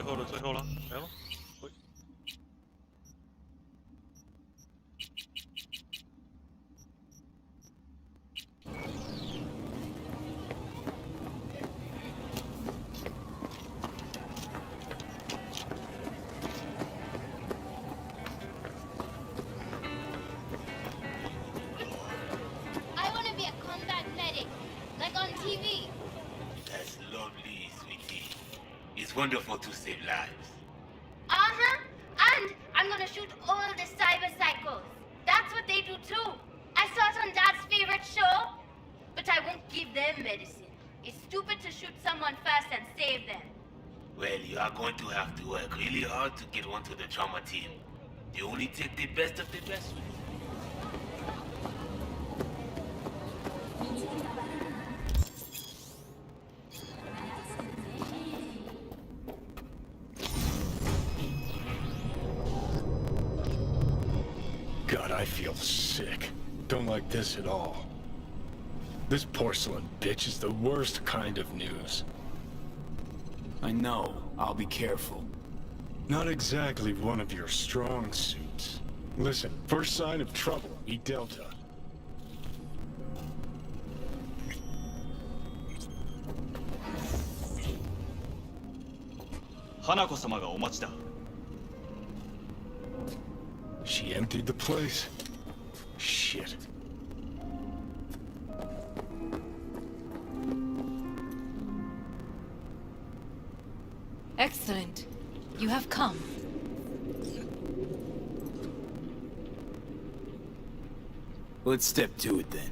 最后了，来了。I want to be a combat medic, like on TV. That's lovely, sweetie. It's wonderful to save lives. Uh-huh. And I'm gonna shoot all the cyber psychos. That's what they do too. I saw it on Dad's favorite show. But I won't give them medicine. It's stupid to shoot someone first and save them. Well, you are going to have to work really hard to get onto the trauma team. They only take the best of the best. God, I feel sick. Don't like this at all. This porcelain bitch is the worst kind of news. I know. I'll be careful. Not exactly one of your strong suits. Listen, first sign of trouble, eat Delta. Hanako-samaがお待ちだ。 She emptied the place? Shit. Excellent. You have come. Let's step to it then.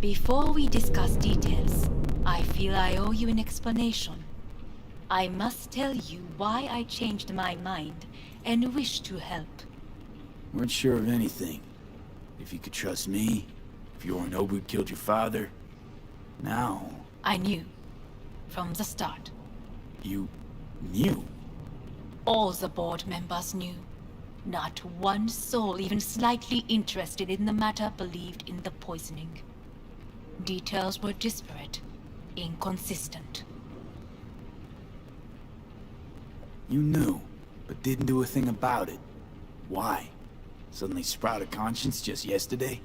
Before we discuss details, I feel I owe you an explanation. I must tell you why I changed my mind and wish to help. Weren't sure of anything. If you could trust me, if Yorinobu killed your father. Now... I knew. From the start. You... knew? All the board members knew. Not one soul even slightly interested in the matter believed in the poisoning. Details were disparate, inconsistent. You knew, but didn't do a thing about it. Why? Suddenly sprout a conscience just yesterday?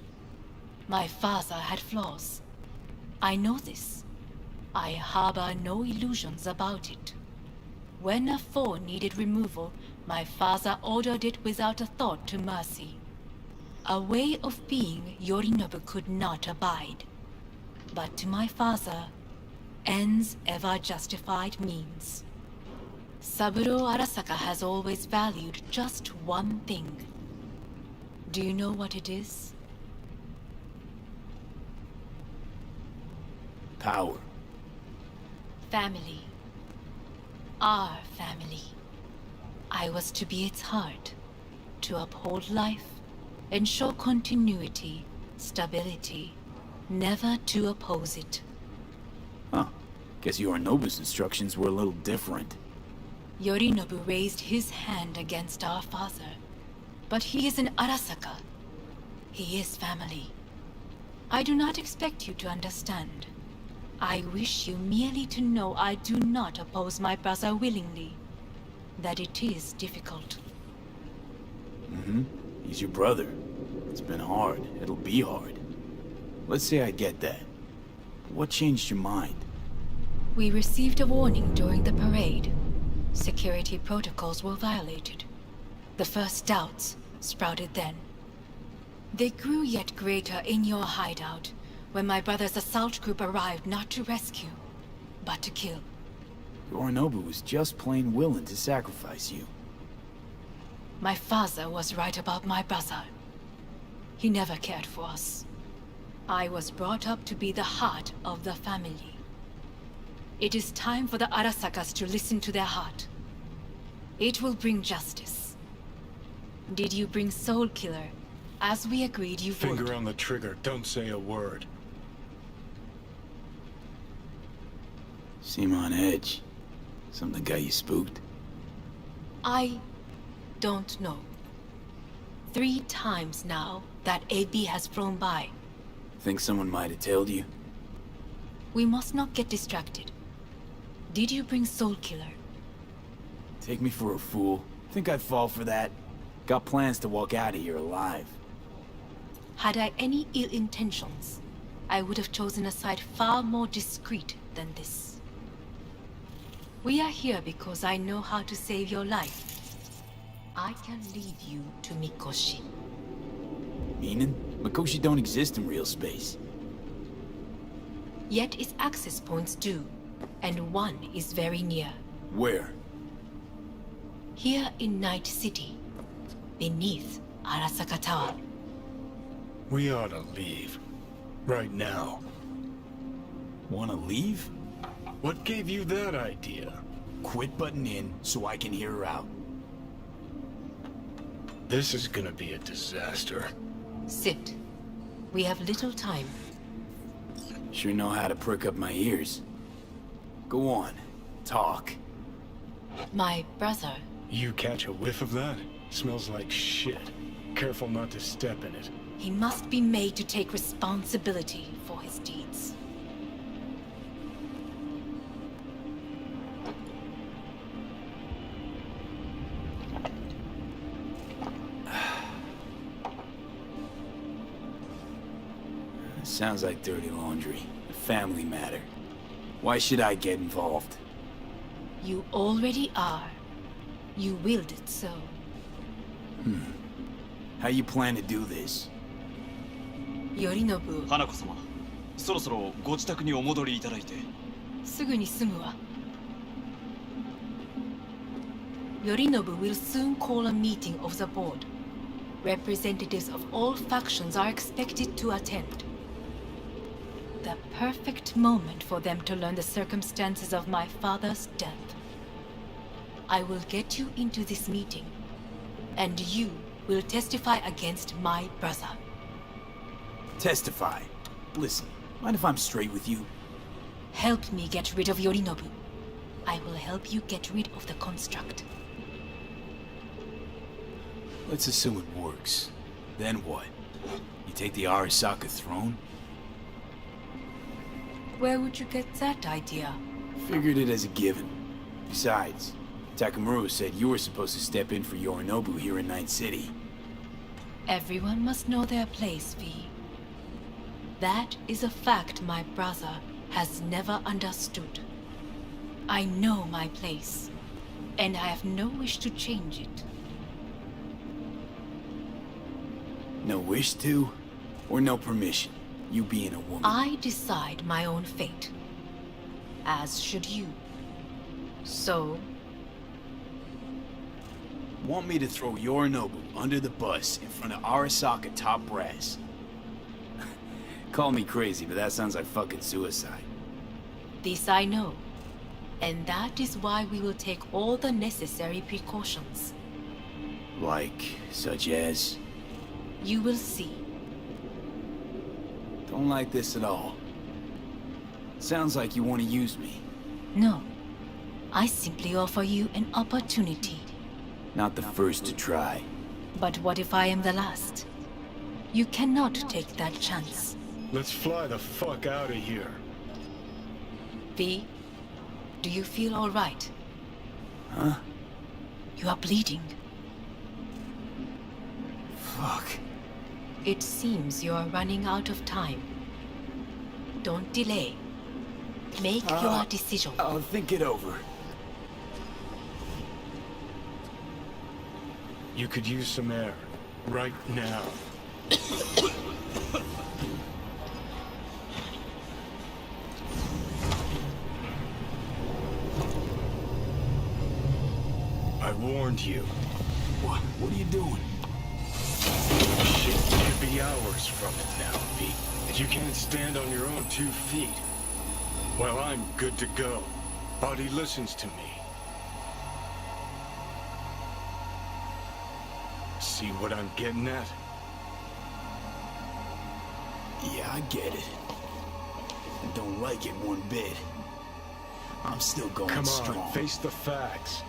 My father had flaws. I know this. I harbor no illusions about it. When a foe needed removal, my father ordered it without a thought to mercy. A way of being Yorinobu could not abide. But to my father, ends ever justified means. Saburo Arasaka has always valued just one thing. Do you know what it is? Power. Family. Our family. I was to be its heart, to uphold life, ensure continuity, stability, never to oppose it. Huh. Guess Yorinobu's instructions were a little different. Yorinobu raised his hand against our father, but he is an Arasaka. He is family. I do not expect you to understand. I wish you merely to know I do not oppose my brother willingly. That it is difficult. Mm-hmm. He's your brother. It's been hard. It'll be hard. Let's say I get that. But what changed your mind? We received a warning during the parade. Security protocols were violated. The first doubts sprouted then. They grew yet greater in your hideout, when my brother's assault group arrived not to rescue, but to kill. Yorinobu was just plain willing to sacrifice you. My father was right about my brother. He never cared for us. I was brought up to be the heart of the family. It is time for the Arasakas to listen to their heart. It will bring justice. Did you bring Soul Killer, as we agreed you would? Finger on the trigger, don't say a word. Seem on edge. Something got you spooked? I don't know. 3 times now that AB has flown by. Think someone might have told you? We must not get distracted. Did you bring Soul Killer? Take me for a fool? Think I'd fall for that? Got plans to walk out of here alive. Had I any ill intentions, I would have chosen a side far more discreet than this. We are here because I know how to save your life. I can lead you to Mikoshi. Meaning? Mikoshi don't exist in real space. Yet its access points do, and one is very near. Where? Here in Night City, beneath Arasaka Tower. We ought to leave. Right now. Wanna leave? What gave you that idea? Quit butting in so I can hear her out. This is gonna be a disaster. Sit. We have little time. Sure know how to prick up my ears. Go on. Talk. My brother. You catch a whiff of that? Smells like shit. Careful not to step in it. He must be made to take responsibility for his deeds. Sounds like dirty laundry. A family matter. Why should I get involved? You already are. You willed it so. How you plan to do this? Yorinobu, 花子様、そろそろご自宅にお戻りいただいて。すぐに済むわ。Yorinobu will soon call a meeting of the board. Representatives of all factions are expected to attend. The perfect moment for them to learn the circumstances of my father's death. I will get you into this meeting, and you will testify against my brother. Testify. Listen, mind if I'm straight with you? Help me get rid of Yorinobu. I will help you get rid of the construct. Let's assume it works. Then what? You take the Arasaka throne? Where would you get that idea? Figured it as a given. Besides, Takamura said you were supposed to step in for Yorinobu here in Night City. Everyone must know their place, V. That is a fact my brother has never understood. I know my place, and I have no wish to change it. No wish to? Or no permission? You being a woman? I decide my own fate. As should you. So, Want me to throw Yorinobu under the bus in front of Arasaka top brass? Call me crazy, but that sounds like fucking suicide. this I know. And that is why we will take all the necessary precautions. Like, such as? You will see. Don't like this at all. Sounds like you want to use me. No. I simply offer you an opportunity. Not the first to try. But what if I am the last? You cannot take that chance. Let's fly the fuck out of here. V, do you feel all right? Huh? You are bleeding. Fuck. It seems you are running out of time. Don't delay. Make your decision. I'll think it over. You could use some air. Right now. I warned you. What are you doing? Shit could be hours from it now, V. And you can't stand on your own 2 feet. Well, I'm good to go. Body listens to me. See what I'm getting at? Yeah, I get it. I don't like it one bit. I'm still going Come strong. on, face the facts.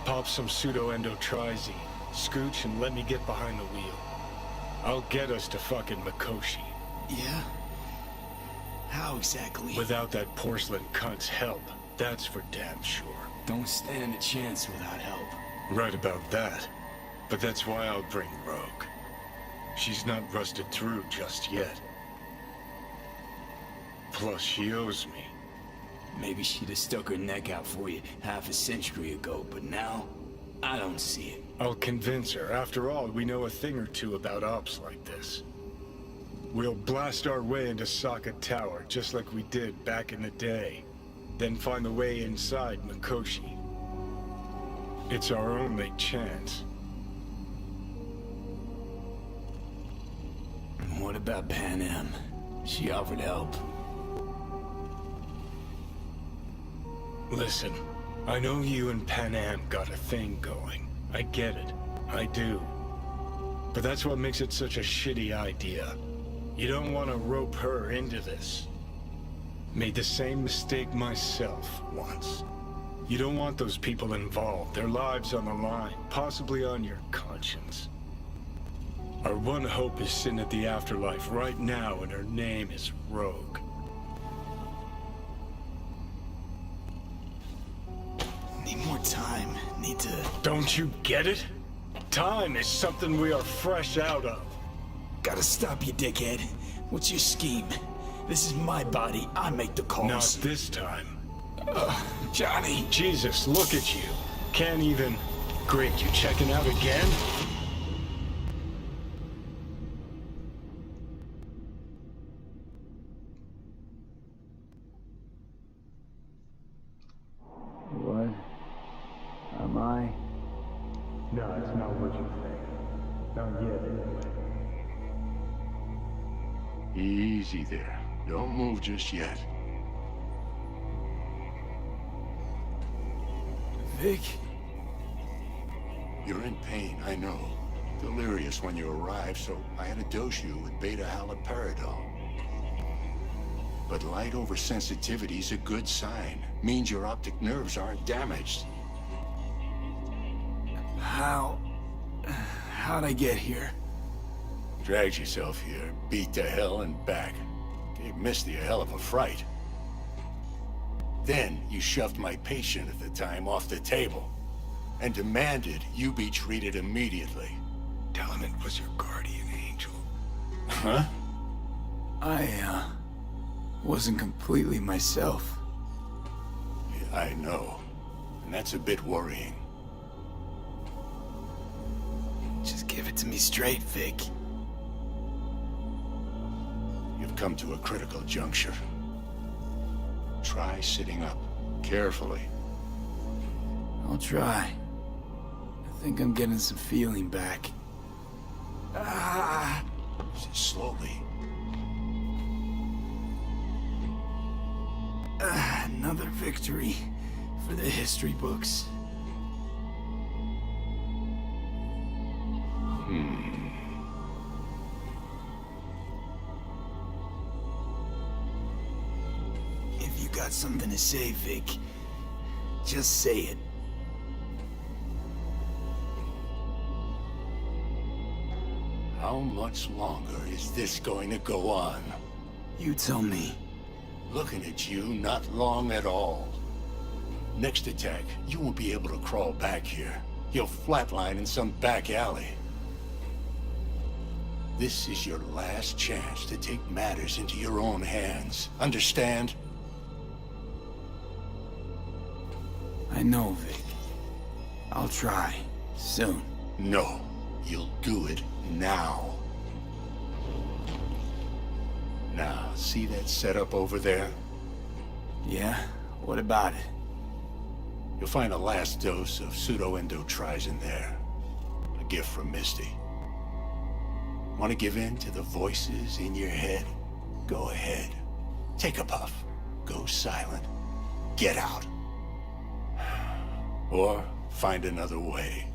Pop some pseudo-endotrizine, scooch, and let me get behind the wheel. I'll get us to fucking Mikoshi. Yeah? How exactly? Without that porcelain cunt's help. That's for damn sure. Don't stand a chance without help. Right about that. But that's why I'll bring Rogue. She's not rusted through just yet. Plus, she owes me. Maybe she'd have stuck her neck out for you half a century ago, but now, I don't see it. I'll convince her. After all, we know a thing or two about ops like this. We'll blast our way into Sokka Tower, just like we did back in the day. Then find the way inside Mikoshi. It's our only chance. What about Pan Am? She offered help. Listen, I know you and Pan Am got a thing going. I get it. I do. But that's what makes it such a shitty idea. You don't want to rope her into this. Made the same mistake myself once. You don't want those people involved, their lives on the line, possibly on your conscience. Our one hope is sin at the afterlife right now, and her name is Rogue. Need more time. Need to... Don't you get it? Time is something we are fresh out of. Gotta stop you, dickhead. What's your scheme? This is my body. I make the calls. Not this time. Johnny! Jesus, look at you. Can't even... Great, you checking out again? What? Am I? No, it's not what you think. Not yet, anyway. Easy there. Don't move just yet. Vic? You're in pain, I know. Delirious when you arrived, so I had to dose you with beta-haloperidol. But light oversensitivity is a good sign. Means your optic nerves aren't damaged. How'd I get here? Dragged yourself here, beat to hell and back. Gave Misty a hell of a fright. Then you shoved my patient at the time off the table and demanded you be treated immediately. Tell him it was your guardian angel. Huh? I, wasn't completely myself. Yeah, I know. And that's a bit worrying. Just give it to me straight, Vic. You've come to a critical juncture. Try sitting up, carefully. I'll try. I think I'm getting some feeling back. Slowly. Another victory for the history books. If you got something to say, Vic, just say it. How much longer is this going to go on? You tell me. Looking at you, not long at all. Next attack, you won't be able to crawl back here. You'll flatline in some back alley. This is your last chance to take matters into your own hands. Understand? I know, Vic. I'll try. Soon. No. You'll do it now. Now, see that setup over there? Yeah? What about it? You'll find a last dose of pseudo-endotrizin there. A gift from Misty. Want to give in to the voices in your head? Go ahead. Take a puff. Go silent. Get out. Or find another way.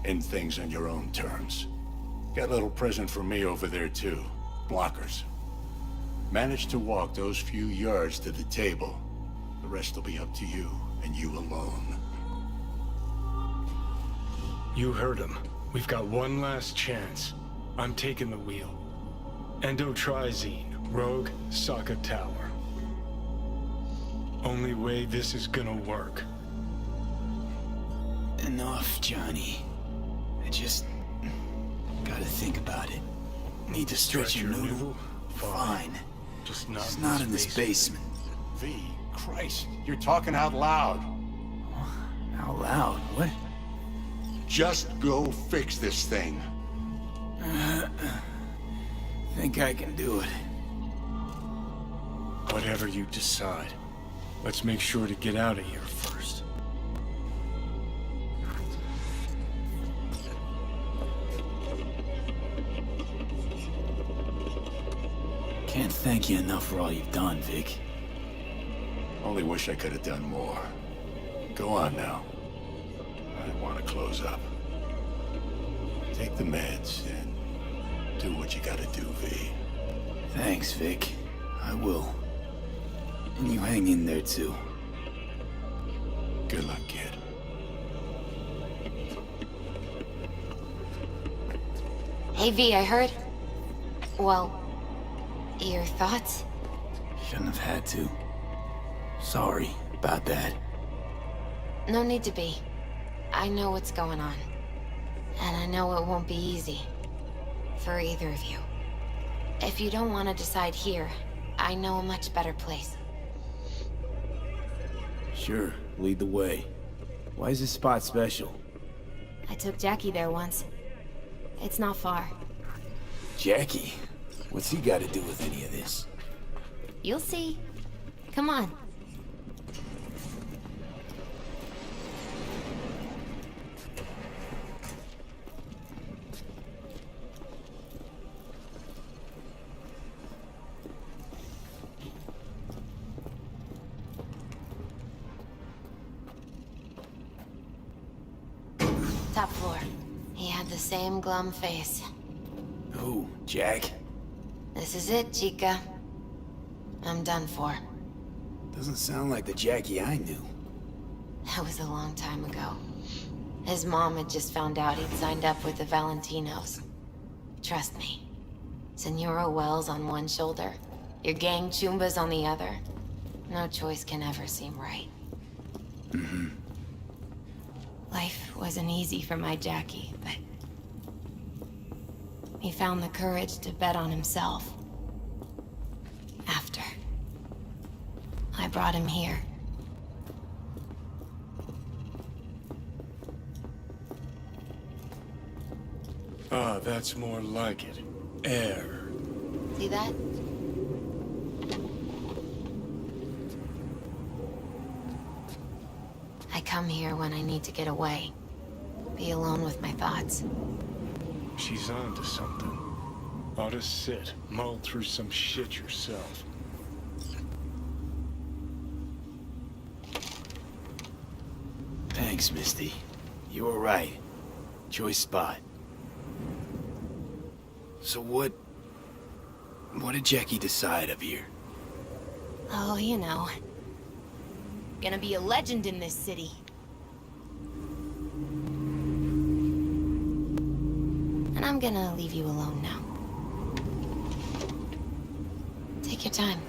End things on your own terms. Got a little present for me over there too. Blockers. Manage to walk those few yards to the table. The rest will be up to you, and you alone. You heard him. We've got one last chance. I'm taking the wheel. Endotrizine, Rogue, Sokka Tower. Only way this is gonna work. Enough, Johnny. I just gotta think about it. Need to stretch your noodle? Fine. Just not in this basement. V, Christ, you're talking out loud. Out loud? What? Just go fix this thing. Think I can do it. Whatever you decide. Let's make sure to get out of here first. Can't thank you enough for all you've done, Vic. Only wish I could have done more. Go on now. I want to close up. Take the meds and do what you gotta do, V. Thanks, Vic. I will. And you hang in there, too. Good luck, kid. Hey, V, I heard... Well... Your thoughts? Shouldn't have had to. Sorry about that. No need to be. I know what's going on. And I know it won't be easy. For either of you. If you don't want to decide here, I know a much better place. Sure, lead the way. Why is this spot special? I took Jackie there once. It's not far. Jackie? What's he got to do with any of this? You'll see. Come on. Top floor. He had the same glum face. Who? Jack? This is it, Chica. I'm done for. Doesn't sound like the Jackie I knew. That was a long time ago. His mom had just found out he'd signed up with the Valentinos. Trust me. Senora Wells on one shoulder, your gang Chumbas on the other. No choice can ever seem right. Mm-hmm. Life wasn't easy for my Jackie, but... he found the courage to bet on himself. After. I brought him here. Ah, that's more like it. Air. See that? I come here when I need to get away. Be alone with my thoughts. She's on to something. Ought to sit, mull through some shit yourself. Thanks, Misty. You were right. Choice spot. So what did Jackie decide up here? Oh, you know. Gonna be a legend in this city. And I'm gonna leave you alone now. Take your time.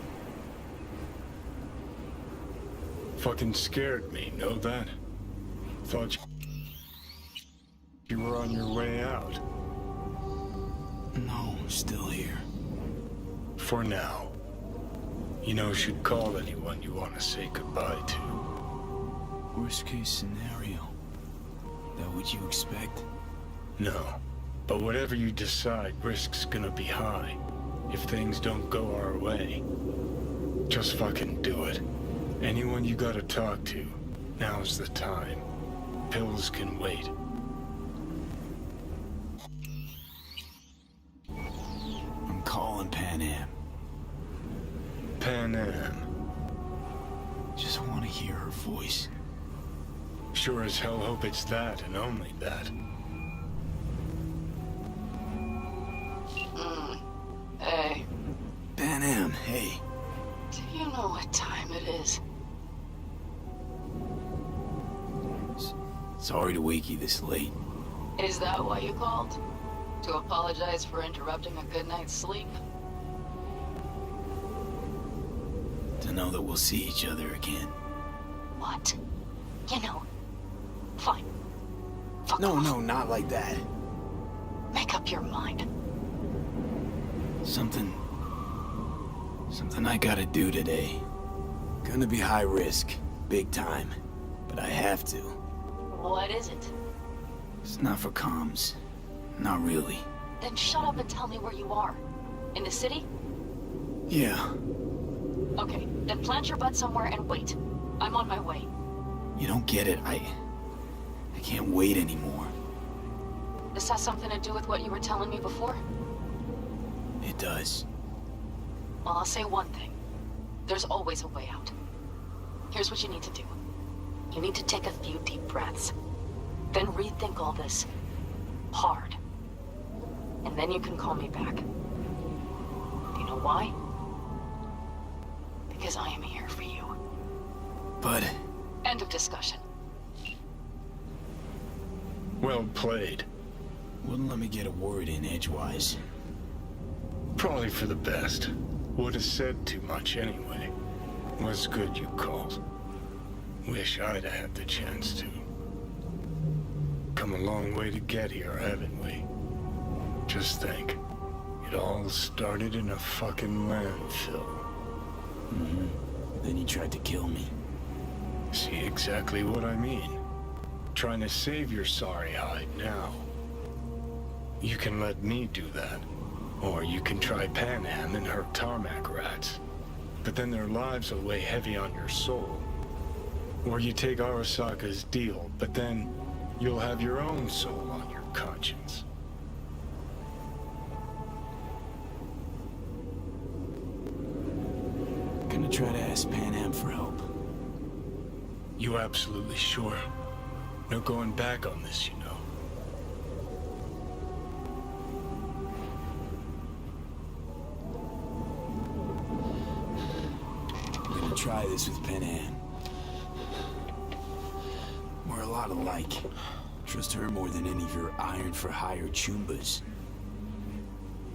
Fucking scared me, know that? Thought you were on your way out. No, still here. For now. You know, should call anyone you want to say goodbye to. Worst case scenario. That what you expect? No. But whatever you decide, risk's gonna be high. If things don't go our way. Just fucking do it. Anyone you gotta talk to, now's the time. Pills can wait. I'm calling Pan Am. Pan Am. Just want to hear her voice. Sure as hell hope it's that and only that. Hey, Pan Am, hey. do you know what time it is? Sorry to wake you this late. Is that why you called? To apologize for interrupting a good night's sleep? to know that we'll see each other again. What? You know, fine. Fuck No, off. no, not like that. Make up your mind. Something I gotta do today. Gonna be high risk, big time, but I have to. What is it? It's not for comms. Not really. Then shut up and tell me where you are. In the city? Yeah. Okay, then plant your butt somewhere and wait. I'm on my way. You don't get it. I can't wait anymore. This has something to do with what you were telling me before? It does. Well, I'll say one thing. There's always a way out. Here's what you need to do. You need to take a few deep breaths. Then rethink all this. Hard. And then you can call me back. Do you know why? Because I am here for you. But... End of discussion. Well played. wouldn't let me get a word in edgewise. Probably for the best. Would have said too much anyway. Was good you called. Wish I'd have had the chance to. Come a long way to get here, haven't we? Just think. It all started in a fucking landfill. Mm-hmm. Then you tried to kill me. See exactly what I mean. Trying to save your sorry hide now. You can let me do that. Or you can try Pan Am and her tarmac rats. But then their lives will weigh heavy on your soul. Or you take Arasaka's deal, but then you'll have your own soul on your conscience. Gonna try to ask Pan Am for help. You absolutely sure? No going back on this, you know. I'm gonna try this with Pan Am. We're a lot alike. Trust her more than any of your iron-for-hire chumbas.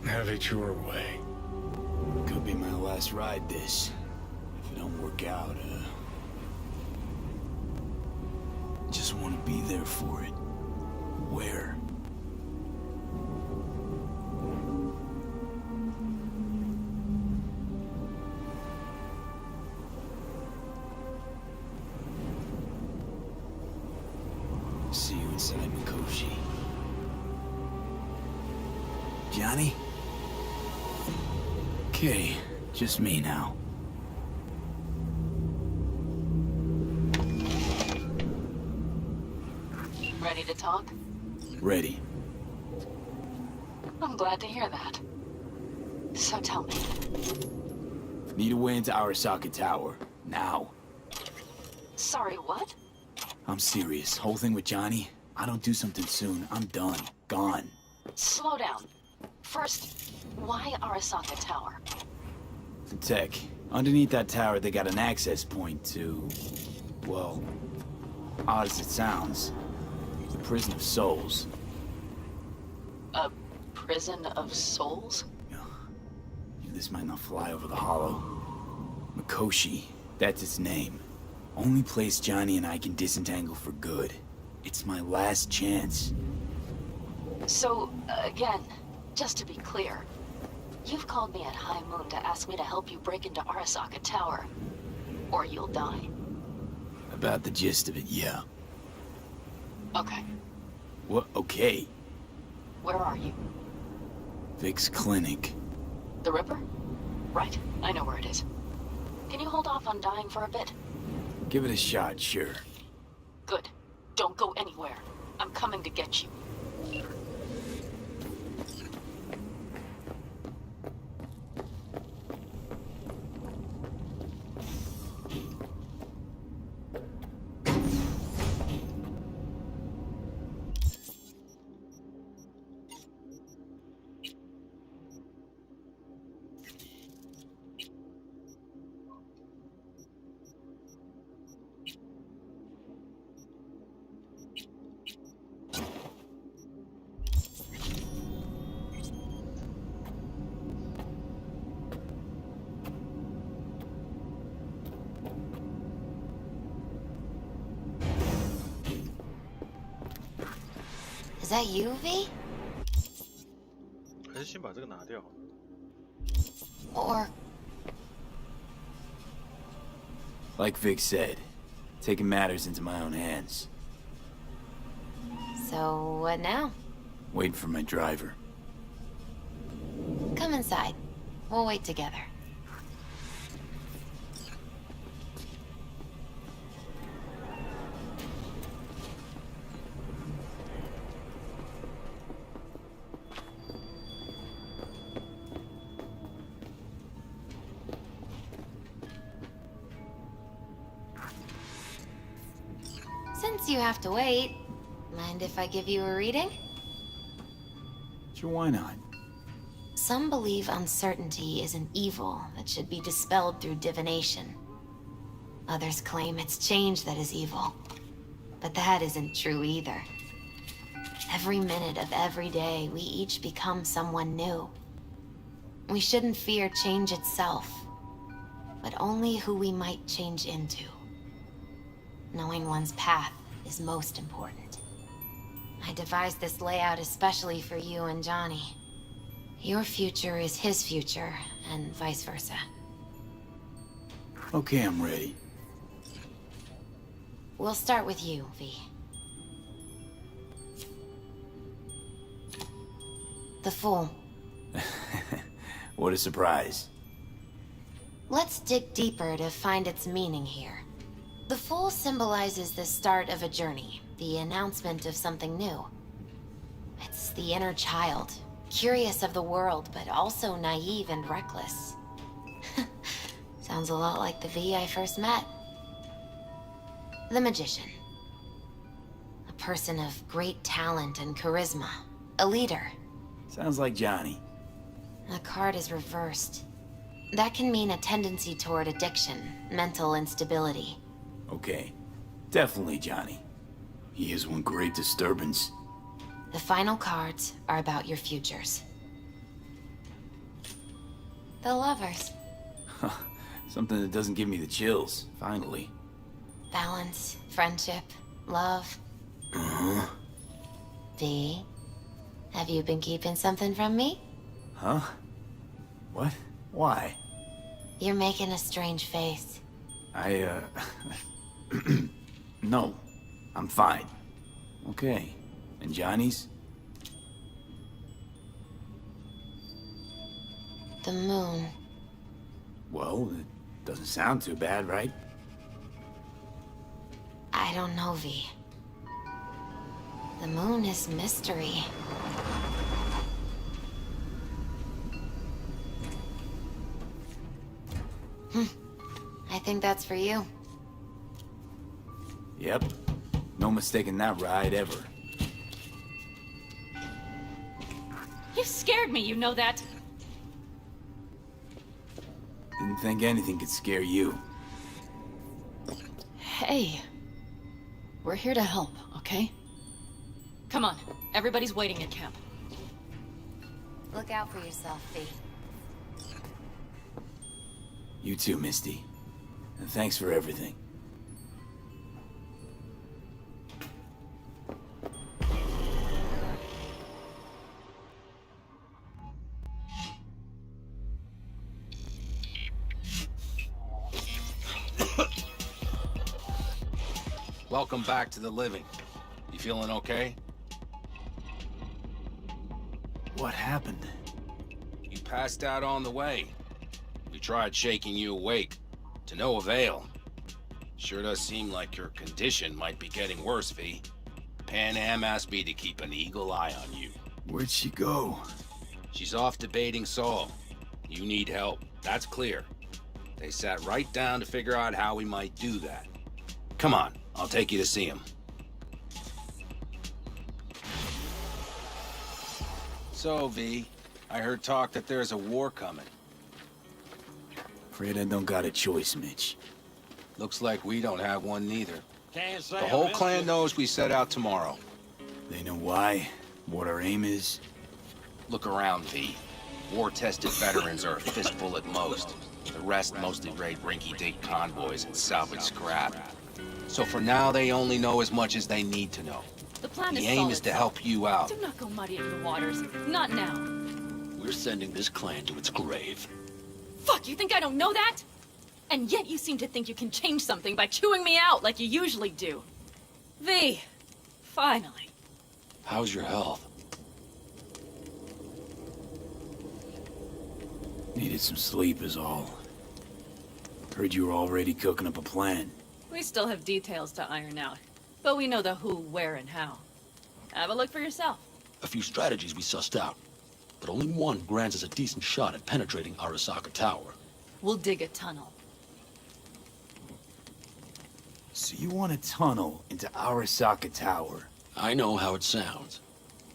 Have it your way. Could be my last ride, this. If it don't work out, just want to be there for it. Where? See you inside Mikoshi. Johnny? Okay, just me now. Ready to talk? Ready. I'm glad to hear that. So tell me. Need a way into Arasaka Tower. Now. Sorry, what? I'm serious. Whole thing with Johnny, I don't do something soon, I'm done. Gone. Slow down. First, why Arasaka Tower? The tech. Underneath that tower, they got an access point to... well, odd as it sounds, the Prison of Souls. A prison of souls? This might not fly over the hollow. Mikoshi, that's its name. Only place Johnny and I can disentangle for good. It's my last chance. So, again, just to be clear, you've called me at High Moon to ask me to help you break into Arasaka Tower, or you'll die. About the gist of it, yeah. Okay, What? Okay. where are you? Vic's clinic. The Ripper? Right, I know where it is. Can you hold off on dying for a bit? Give it a shot, sure. Good. Don't go anywhere. I'm coming to get you. Is that you, V? 还是先把这个拿掉。Or Like Vic said, taking matters into my own hands. so what now? Waiting for my driver. Come inside. We'll wait together. Since you have to wait, mind if I give you a reading? Sure, why not? Some believe uncertainty is an evil that should be dispelled through divination. Others claim it's change that is evil. But that isn't true either. Every minute of every day, we each become someone new. We shouldn't fear change itself, but only who we might change into. Knowing one's path is most important. I devised this layout especially for you and Johnny. Your future is his future, and vice versa. Okay, I'm ready. We'll start with you, V. The Fool. What a surprise. Let's dig deeper to find its meaning here. The Fool symbolizes the start of a journey, the announcement of something new. It's the inner child, curious of the world, but also naive and reckless. Sounds a lot like the V I first met. The Magician. A person of great talent and charisma. A leader. Sounds like Johnny. The card is reversed. That can mean a tendency toward addiction, mental instability. Okay, definitely Johnny. He is one great disturbance. The final cards are about your futures. The Lovers. Something that doesn't give me the chills, finally. Balance, friendship, love. Uh-huh. V, have you been keeping something from me? Huh? What? Why? You're making a strange face. No. I'm fine. Okay. And Johnny's? The moon. Well, it doesn't sound too bad, right? I don't know, V. The moon is mystery. I think that's for you. Yep. No mistaking that ride ever. You scared me, you know that? Didn't think anything could scare you. Hey. We're here to help, okay? Come on, everybody's waiting at camp. Look out for yourself, V. You too, Misty. And thanks for everything. Welcome back to the living. You feeling okay? What happened? You passed out on the way. We tried shaking you awake. To no avail. Sure does seem like your condition might be getting worse, V. Pan Am asked me to keep an eagle eye on you. Where'd she go? She's off debating Saul. You need help. That's clear. They sat right down to figure out how we might do that. Come on, I'll take you to see him. So, V, I heard talk that there's a war coming. Afraid I don't got a choice, Mitch. Looks like we don't have one neither. Can't say The whole clan knows we set out tomorrow. They know why, what our aim is. Look around, V. War-tested veterans are a fistful at most. The rest mostly raid rinky-dink convoys and salvage scrap. So for now, they only know as much as they need to know. The plan The is aim solid, is to Saul. help you out. Do not go muddying the waters. Not now. We're sending this clan to its grave. Fuck, you think I don't know that? And yet you seem to think you can change something by chewing me out like you usually do. V, finally. How's your health? Needed some sleep is all. Heard you were already cooking up a plan. We still have details to iron out, but we know the who, where, and how. Have a look for yourself. A few strategies we sussed out, but only one grants us a decent shot at penetrating Arasaka Tower. We'll dig a tunnel. So you want a tunnel into Arasaka Tower? I know how it sounds,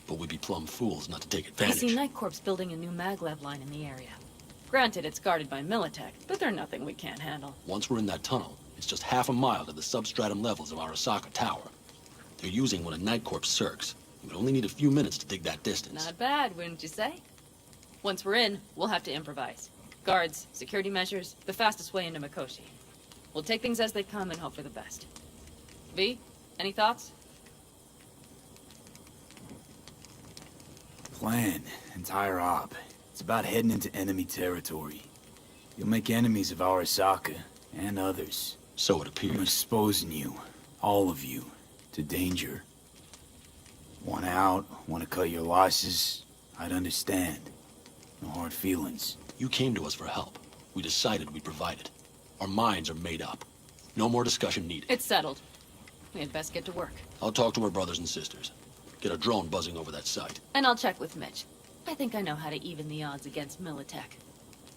but we'd be plumb fools not to take I advantage. see Night Corp's building a new maglev line in the area. Granted, it's guarded by Militech, but they're nothing we can't handle. Once we're in that tunnel, it's just half a mile to the substratum levels of Arasaka Tower. They're using one of Night Corp's circs. We would only need a few minutes to dig that distance. Not bad, wouldn't you say? Once we're in, we'll have to improvise. Guards, security measures, the fastest way into Mikoshi. We'll take things as they come and hope for the best. V, any thoughts? Plan, entire op. It's about heading into enemy territory. You'll make enemies of Arasaka, and others. So it I'm appears. exposing you, all of you, to danger. Want out, want to cut your losses, I'd understand. No hard feelings. You came to us for help. We decided we'd provide it. Our minds are made up. No more discussion needed. It's settled. We had best get to work. I'll talk to our brothers and sisters. Get a drone buzzing over that site. And I'll check with Mitch. I think I know how to even the odds against Militech.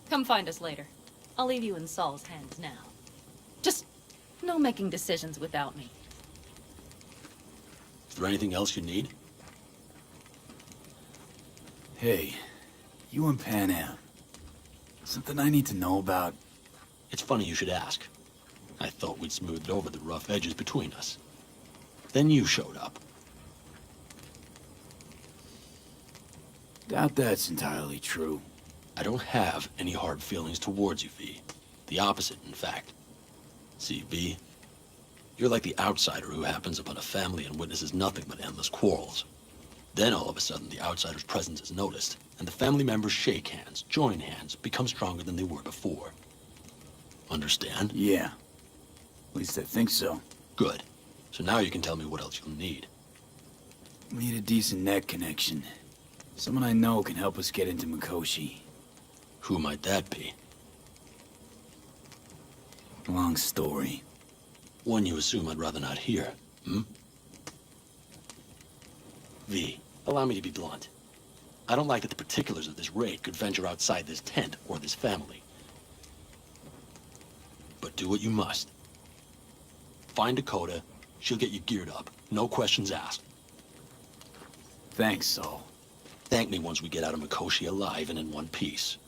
Come find us later. I'll leave you in Saul's hands now. Just no making decisions without me. Is there anything else you need? Hey, you and Pan Am. Something I need to know about? It's funny you should ask. I thought we'd smoothed over the rough edges between us. Then you showed up. Doubt that's entirely true. I don't have any hard feelings towards you, V. The opposite, in fact. See, V, you're like the outsider who happens upon a family and witnesses nothing but endless quarrels. Then all of a sudden the outsider's presence is noticed, and the family members shake hands, join hands, become stronger than they were before. Understand? Yeah. At least I think so. Good. So now you can tell me what else you'll need. Need a decent net connection. Someone I know can help us get into Mikoshi. Who might that be? Long story. One you assume I'd rather not hear, hmm? V, allow me to be blunt. I don't like that the particulars of this raid could venture outside this tent or this family. But do what you must. Find Dakota, she'll get you geared up. No questions asked. Thanks, Saul. Thank me once we get out of Mikoshi alive and in one piece.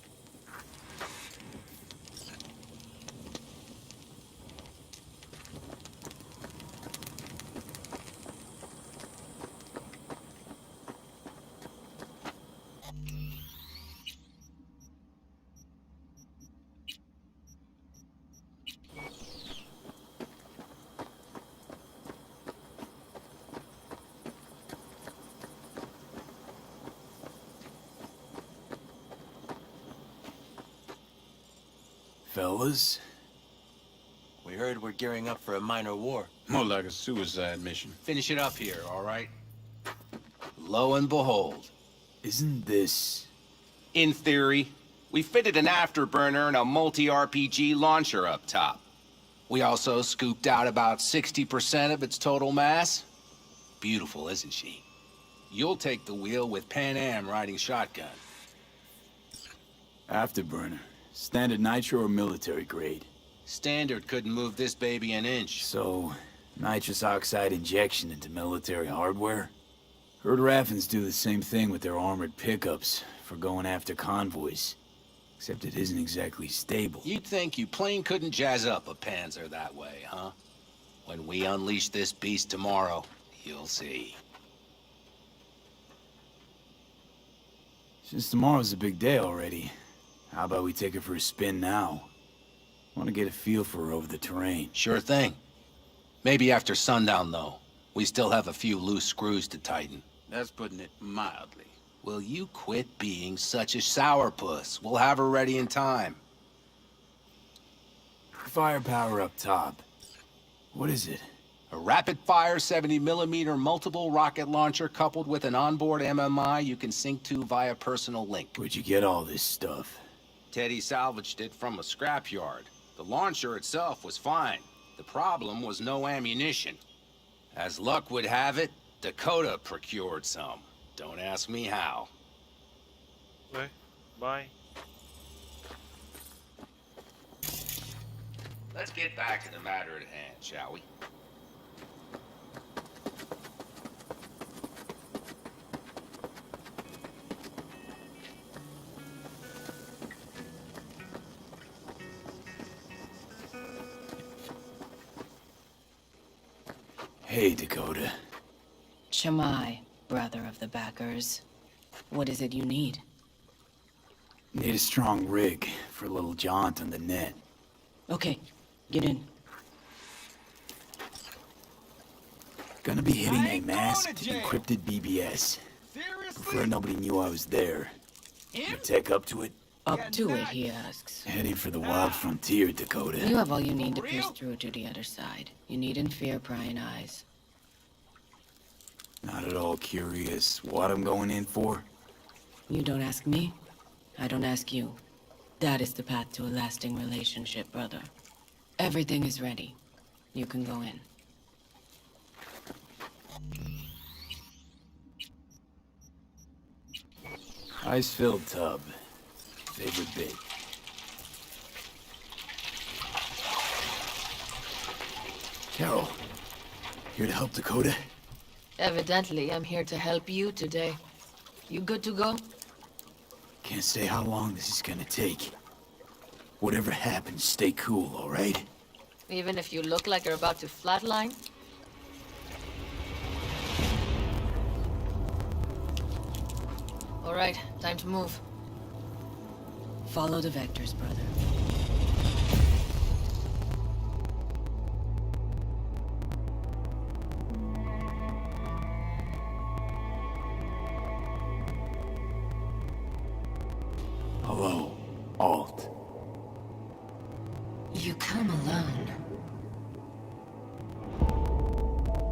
Fellas? We heard we're gearing up for a minor war. More like a suicide mission. Finish it up here, all right? Lo and behold. Isn't this... In theory, we fitted an afterburner and a multi-RPG launcher up top. We also scooped out about 60% of its total mass. Beautiful, isn't she? You'll take the wheel with Pan Am riding shotgun. Afterburner? Standard nitro or military grade? Standard couldn't move this baby an inch. So, nitrous oxide injection into military hardware? Heard Raffens do the same thing with their armored pickups for going after convoys. Except it isn't exactly stable. You'd think you plain couldn't jazz up a Panzer that way, huh? When we unleash this beast tomorrow, you'll see. Since tomorrow's a big day already, how about we take her for a spin now? Want to get a feel for her over the terrain. Sure thing. Maybe after sundown, though. We still have a few loose screws to tighten. That's putting it mildly. Will you quit being such a sourpuss? We'll have her ready in time. Firepower up top. What is it? A rapid-fire 70mm multiple rocket launcher coupled with an onboard MMI you can sync to via personal link. Where'd you get all this stuff? Teddy salvaged it from a scrapyard. The launcher itself was fine. The problem was no ammunition. As luck would have it, Dakota procured some. Don't ask me how. Okay, bye. Let's get back to the matter at hand, shall we? Hey, Dakota. Shammai, brother of the backers. What is it you need? Need a strong rig for a little jaunt on the net. Okay, get in. Gonna be hitting a masked, encrypted BBS. Prefer nobody knew I was there. You tech up to it? Up to it, he asks. Heading for the wild frontier, Dakota. You have all you need to pierce through to the other side. You needn't fear prying eyes. Not at all curious what I'm going in for? You don't ask me, I don't ask you. That is the path to a lasting relationship, brother. Everything is ready. You can go in. Ice-filled tub. Favorite bit. Carol, here to help Dakota? Evidently, I'm here to help you today. You good to go? Can't say how long this is gonna take. Whatever happens, stay cool, all right? Even if you look like you're about to flatline? All right, time to move. Follow the vectors, brother. Hello, Alt. You come alone.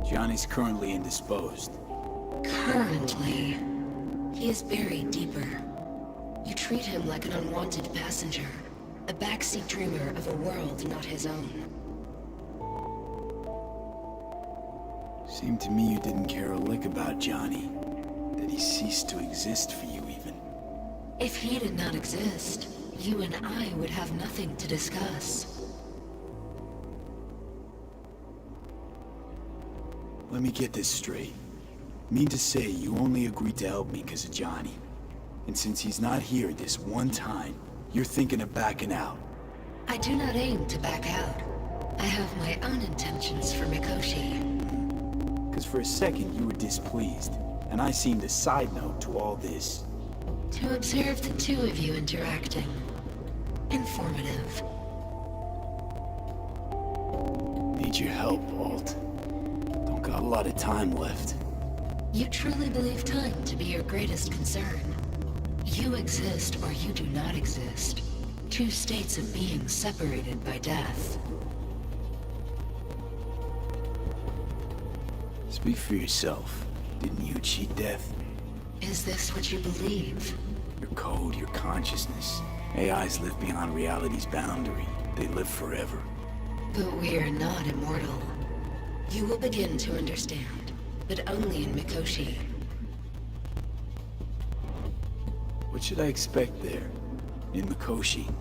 Johnny's currently indisposed. Currently, he is buried deeper. You treat him like an unwanted passenger, a backseat dreamer of a world not his own. Seemed to me you didn't care a lick about Johnny. That he ceased to exist for you, even. If he did not exist, you and I would have nothing to discuss. Let me get this straight. Mean to say you only agreed to help me because of Johnny. And since he's not here this one time, you're thinking of backing out. I do not aim to back out. I have my own intentions for Mikoshi. Because for a second you were displeased, and I seemed a side note to all this. To observe the two of you interacting. Informative. Need your help, Alt. Don't got a lot of time left. You truly believe time to be your greatest concern. You exist or you do not exist. Two states of being separated by death. Speak for yourself. Didn't you cheat death? Is this what you believe? Your code, your consciousness. AIs live beyond reality's boundary. They live forever. But we are not immortal. You will begin to understand, but only in Mikoshi. What should I expect there? In Mikoshi?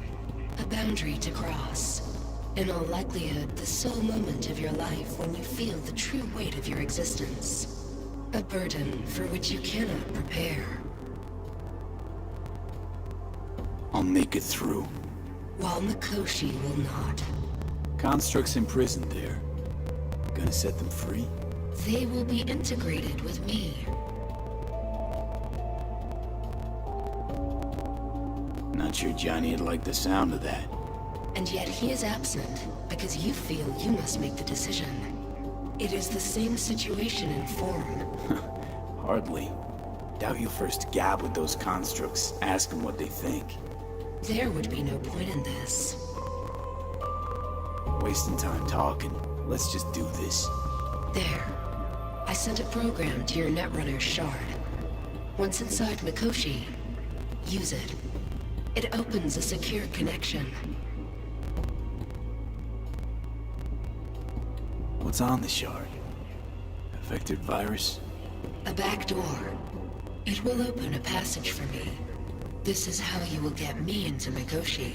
A boundary to cross. In all likelihood, the sole moment of your life when you feel the true weight of your existence. A burden for which you cannot prepare. I'll make it through. While Mikoshi will not. Constructs imprisoned there. Gonna set them free? They will be integrated with me. Not sure Johnny'd like the sound of that. And yet he is absent because you feel you must make the decision. It is the same situation in form. Hardly. Doubt you'll first gab with those constructs, ask them what they think. There would be no point in this. Wasting time talking. Let's just do this. There. I sent a program to your Netrunner shard. Once inside Mikoshi, use it. It opens a secure connection. What's on the shard? Affected virus? A back door. It will open a passage for me. This is how you will get me into Mikoshi.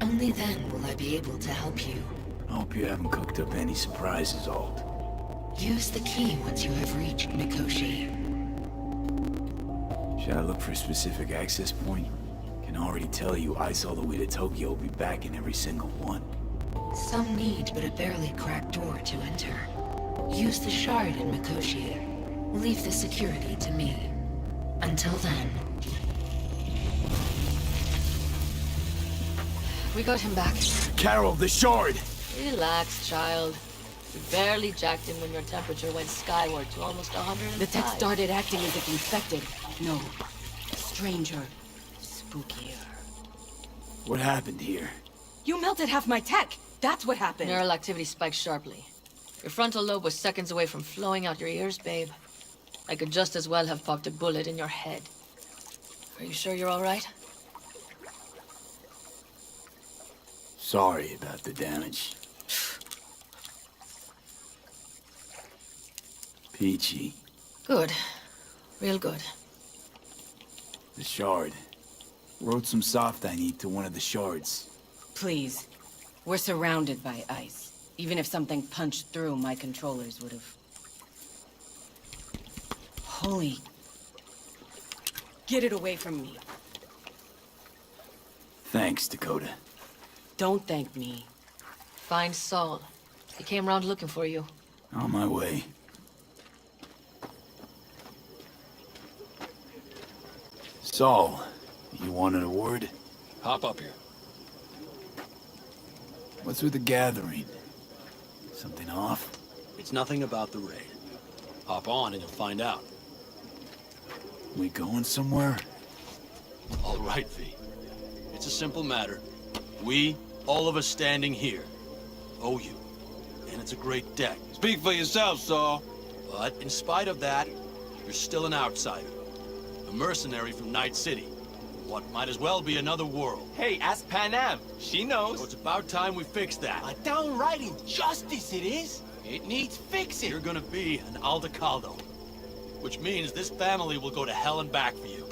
Only then will I be able to help you. I hope you haven't cooked up any surprises, Alt. Use the key once you have reached Mikoshi. Should I look for a specific access point? Can already tell you I saw the way to Tokyo will be back in every single one. Some need but a barely cracked door to enter. Use the shard in Mikoshi. Leave the security to me. Until then. We got him back. Carol, the shard! Relax, child. You barely jacked him when your temperature went skyward to almost 105. The tech started acting as if infected. No. Stranger. Spookier. What happened here? You melted half my tech! That's what happened! Neural activity spiked sharply. Your frontal lobe was seconds away from flowing out your ears, babe. I could just as well have popped a bullet in your head. Are you sure you're all right? Sorry about the damage. Peachy. Good. Real good. The shard. Wrote some soft I need to one of the shards. Please. We're surrounded by ice. Even if something punched through, my controllers would have... Holy... Get it away from me. Thanks, Dakota. Don't thank me. Find Saul. He came around looking for you. On my way. Saul, you wanted a word? Hop up here. What's with the gathering? Something off? It's nothing about the raid. Hop on and you'll find out. We going somewhere? All right, V. It's a simple matter. We, all of us standing here, owe you. And it's a great debt. Speak for yourself, Saul. But in spite of that, you're still an outsider. A mercenary from Night City. What might as well be another world. Hey, ask Panam. She knows. So it's about time we fix that. A downright injustice it is. It needs fixing. You're gonna be an Aldecaldo. Which means this family will go to hell and back for you.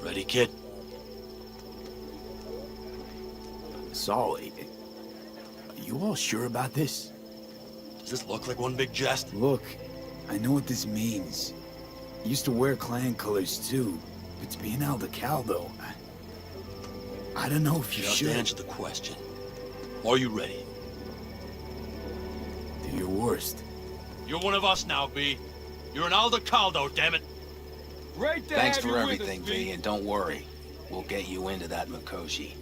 Ready, kid? Saul, are you all sure about this? Does this look like one big jest? Look, I know what this means. Used to wear clan colors too, but to be an Aldecaldo, I don't know if you Just should. answer the question. Are you ready? Do your worst. You're one of us now, B. You're an Aldecaldo, damn it. Great to Thanks have for you everything, with us, V, and don't worry. We'll get you into that Mikoshi.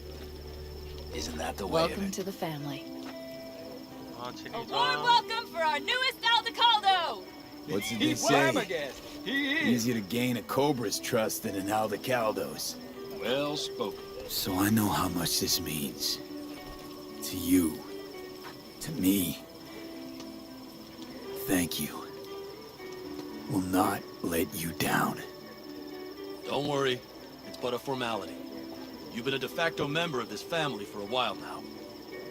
Isn't that the way of Welcome it? to the family. A warm welcome for our newest Aldecaldo! What's it they He's say? flabbergasted. He is. Easier to gain a Cobra's trust than an Aldecaldo's. Well spoken. So I know how much this means. To you. To me. Thank you. Will not let you down. Don't worry. It's but a formality. You've been a de facto member of this family for a while now.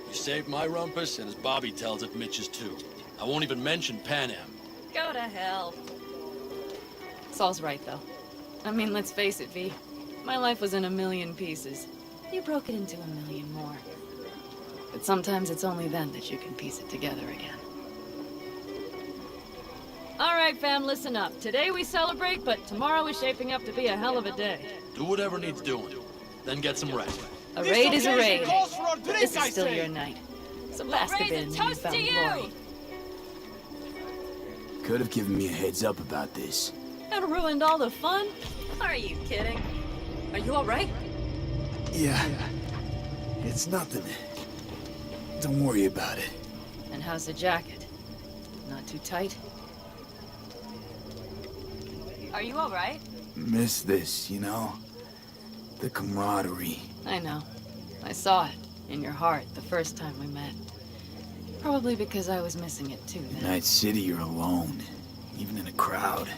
You saved my rumpus, and as Bobby tells it, Mitch's too. I won't even mention Panam. Go to hell. Saul's right, though. I mean, let's face it, V. My life was in a million pieces. You broke it into a million more. But sometimes it's only then that you can piece it together again. All right, fam, listen up. Today we celebrate, but tomorrow is shaping up to be a hell of a day. Do whatever needs doing. Then get some rest. A raid is a raid. Calls for a drink, This I is still say. your night. So blast the bin and you found glory. Could have given me a heads up about this. And ruined all the fun? Are you kidding? Are you all right? Yeah. It's nothing. Don't worry about it. And how's the jacket? Not too tight? Are you alright? Miss this, you know? The camaraderie. I know. I saw it in your heart the first time we met. Probably because I was missing it too then. In Night City, you're alone, even in a crowd.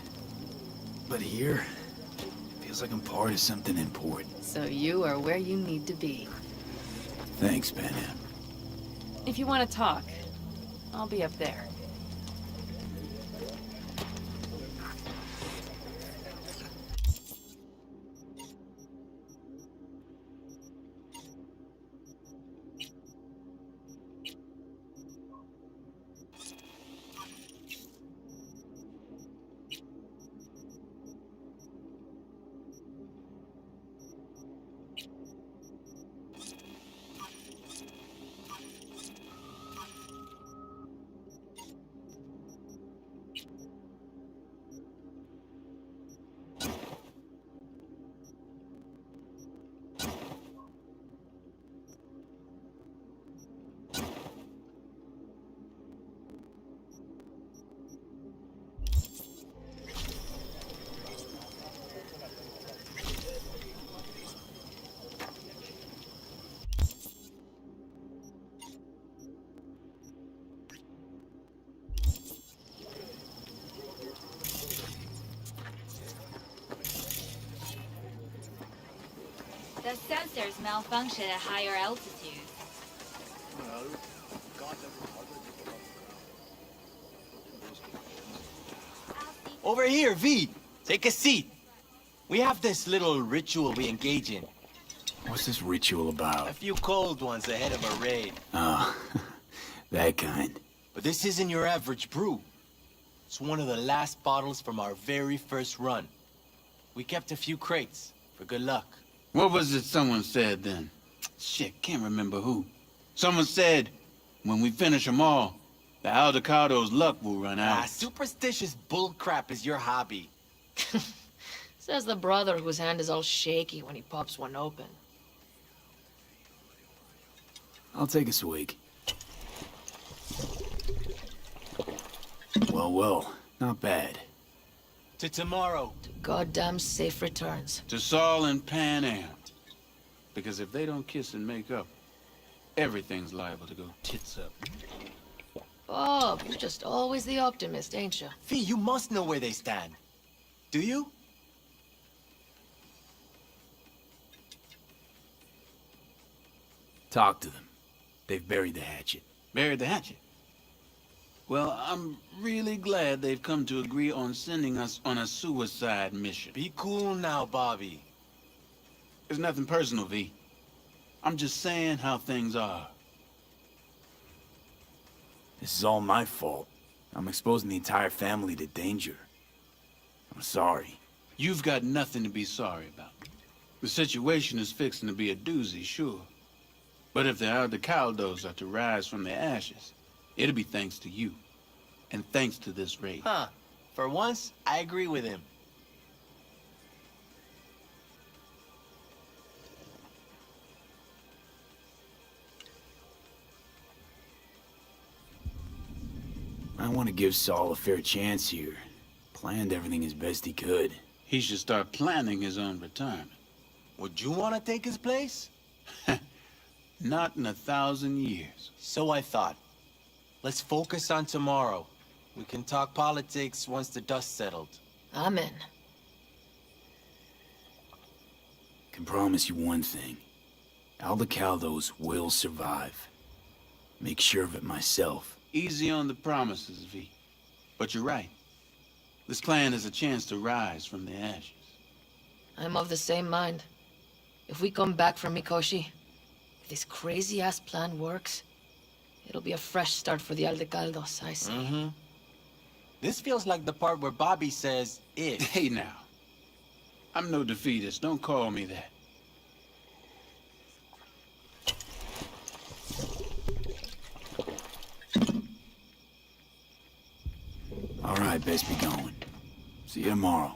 But here, feels like I'm part of something important. So you are where you need to be. Thanks, Pan Am. If you want to talk, I'll be up there. The sensors malfunction at higher altitudes. Over here, V. Take a seat. We have this little ritual we engage in. What's this ritual about? A few cold ones ahead of a raid. Oh, that kind. But this isn't your average brew. It's one of the last bottles from our very first run. We kept a few crates, for good luck. What was it someone said then? Shit, can't remember who. Someone said, when we finish them all, the Aldecado's luck will run out. Superstitious bullcrap is your hobby. Says the brother whose hand is all shaky when he pops one open. I'll take a swig. Well, not bad. To tomorrow. To goddamn safe returns. To Saul and Pan Am. Because if they don't kiss and make up, everything's liable to go tits up. Bob, you're just always the optimist, ain't you? Fee, you must know where they stand. Do you? Talk to them. They've buried the hatchet. Buried the hatchet? Well, I'm really glad they've come to agree on sending us on a suicide mission. Be cool now, Bobby. It's nothing personal, V. I'm just saying how things are. This is all my fault. I'm exposing the entire family to danger. I'm sorry. You've got nothing to be sorry about. The situation is fixing to be a doozy, sure. But if the Aldecaldos are to rise from the ashes, it'll be thanks to you. And thanks to this raid. Huh. For once, I agree with him. I want to give Saul a fair chance here. Planned everything as best he could. He should start planning his own retirement. Would you want to take his place? Not in 1,000 years. So I thought. Let's focus on tomorrow. We can talk politics once the dust settled. I'm in. Can promise you one thing. Aldecaldos will survive. Make sure of it myself. Easy on the promises, V. But you're right. This clan has a chance to rise from the ashes. I'm of the same mind. If we come back from Mikoshi, if this crazy-ass plan works, it'll be a fresh start for the Aldecaldos, I say. Mm-hmm. This feels like the part where Bobby says, if. Hey now. I'm no defeatist, don't call me that. All right, best be going. See you tomorrow.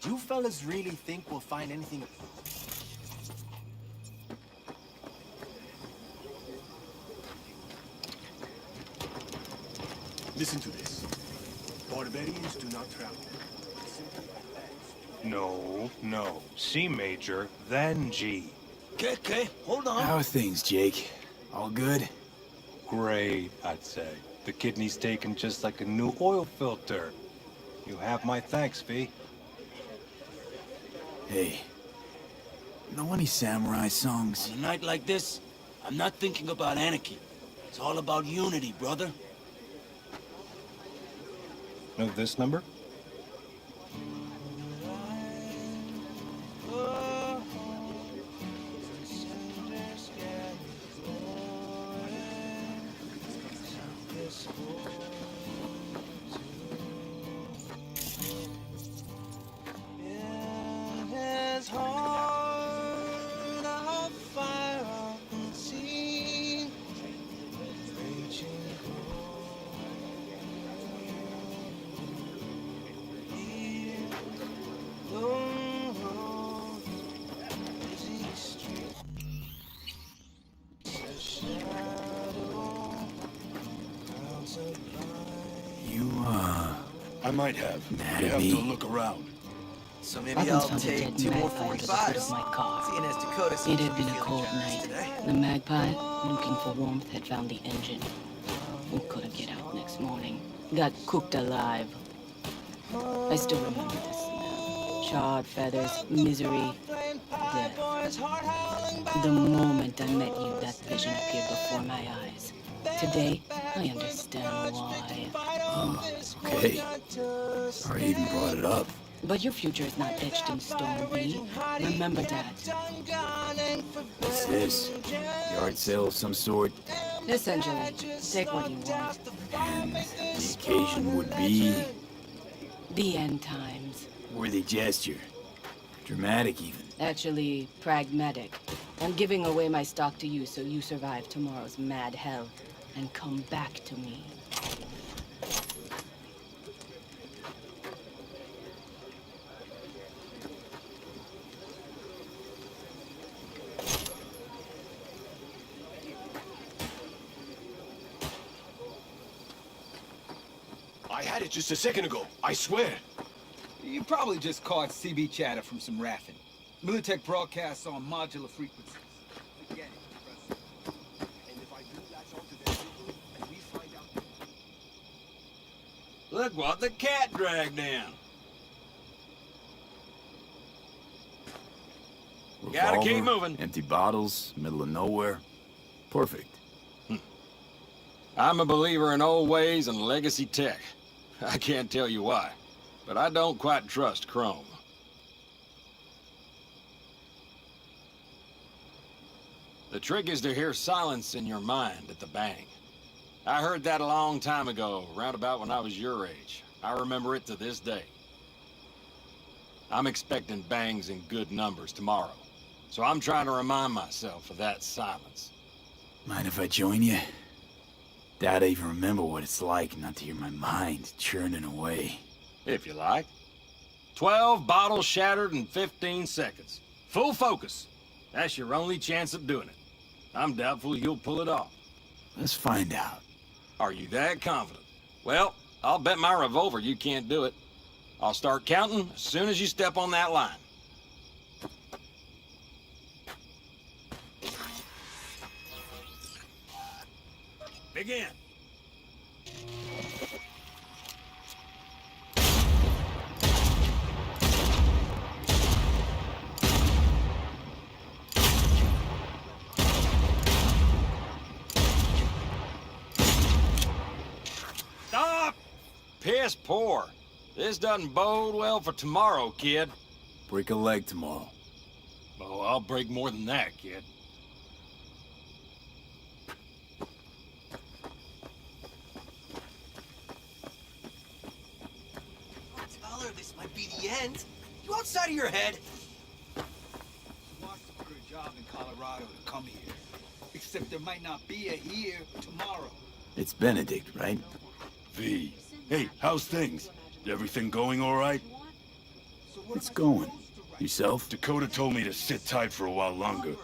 You fellas really think we'll find anything? Listen to this. Barbarians do not travel. No. C major, then G. Okay, hold on. How are things, Jake? All good? Great, I'd say. The kidney's taken just like a new oil filter. You have my thanks, V. Hey, know any samurai songs? On a night like this, I'm not thinking about anarchy. It's all about unity, brother. Know this number? I might have. You have to look around. So maybe I'll take 2 more 45s. My car. Seeing as Dakota It seems to had be been a feeling cold generous night. today. The Magpie, looking for warmth, had found the engine. We couldn't get out next morning. Got cooked alive. I still remember the smell. Charred feathers, misery, death. The moment I met you, that vision appeared before my eyes. Today, I understand why. Okay. Sorry I even brought it up. But your future is not etched in stone, V. Remember that. What's this? Yard sale of some sort? Essentially, take what you want. And the occasion would be... The end times. worthy gesture. Dramatic, even. Actually, pragmatic. I'm giving away my stock to you so you survive tomorrow's mad hell and come back to me. I had it just a second ago, I swear. You probably just caught CB chatter from some raffing. Militech broadcasts on modular frequencies. Forget it. And if I do latch onto their signal, and we find out... Look what the cat dragged down. Gotta keep Revolver, moving. Empty bottles, middle of nowhere. Perfect. I'm a believer in old ways and legacy tech. I can't tell you why, but I don't quite trust Chrome. The trick is to hear silence in your mind at the bang. I heard that a long time ago, round about when I was your age. I remember it to this day. I'm expecting bangs in good numbers tomorrow, so I'm trying to remind myself of that silence. Mind if I join you? Doubt I even remember what it's like not to hear my mind churning away. If you like. 12 bottles shattered in 15 seconds. Full focus. That's your only chance of doing it. I'm doubtful you'll pull it off. Let's find out. Are you that confident? Well, I'll bet my revolver you can't do it. I'll start counting as soon as you step on that line. Begin. Stop! Piss poor. This doesn't bode well for tomorrow, kid. Break a leg tomorrow. Oh, I'll break more than that, kid. Tell her this might be the end. You outside of your head? She wants to quit her job in Colorado to come here. Except there might not be a here tomorrow. It's Benedict, right? V. Hey, how's things? Everything going all right? It's going. Yourself? Dakota told me to sit tight for a while longer.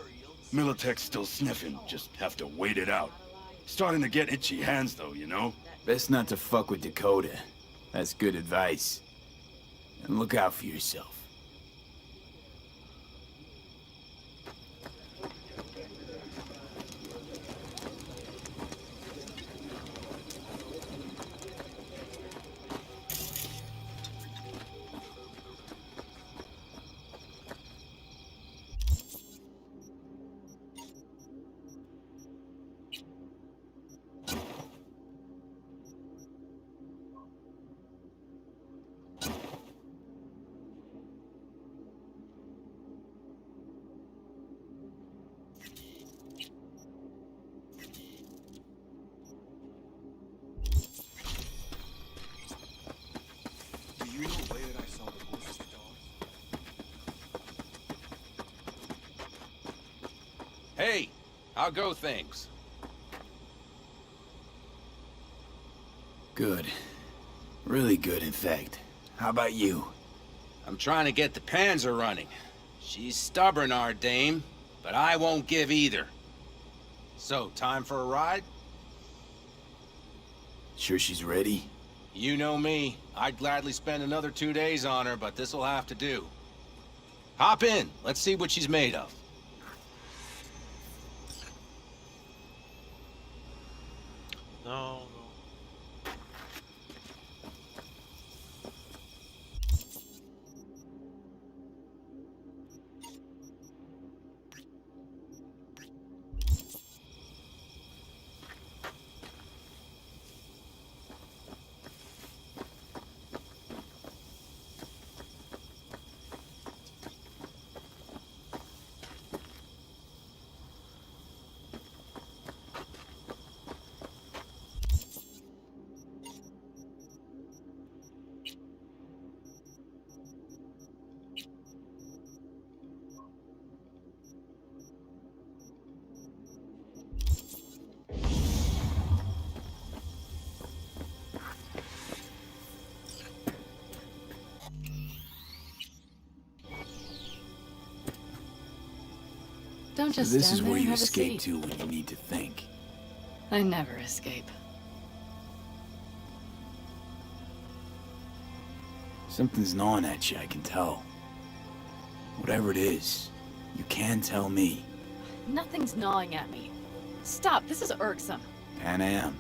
Militech's still sniffing, just have to wait it out. Starting to get itchy hands though, you know? Best not to fuck with Dakota. That's good advice. And look out for yourself. Hey, how go things? Good. Really good, in fact. How about you? I'm trying to get the Panzer running. She's stubborn, our dame, but I won't give either. So, time for a ride? Sure she's ready? You know me. I'd gladly spend another 2 days on her, but this'll have to do. Hop in. Let's see what she's made of. No. Don't just This stand is there where and you have a escape seat. to when you need to think. I never escape. Something's gnawing at you, I can tell. Whatever it is, you can tell me. Nothing's gnawing at me. Stop, this is irksome. Pan Am.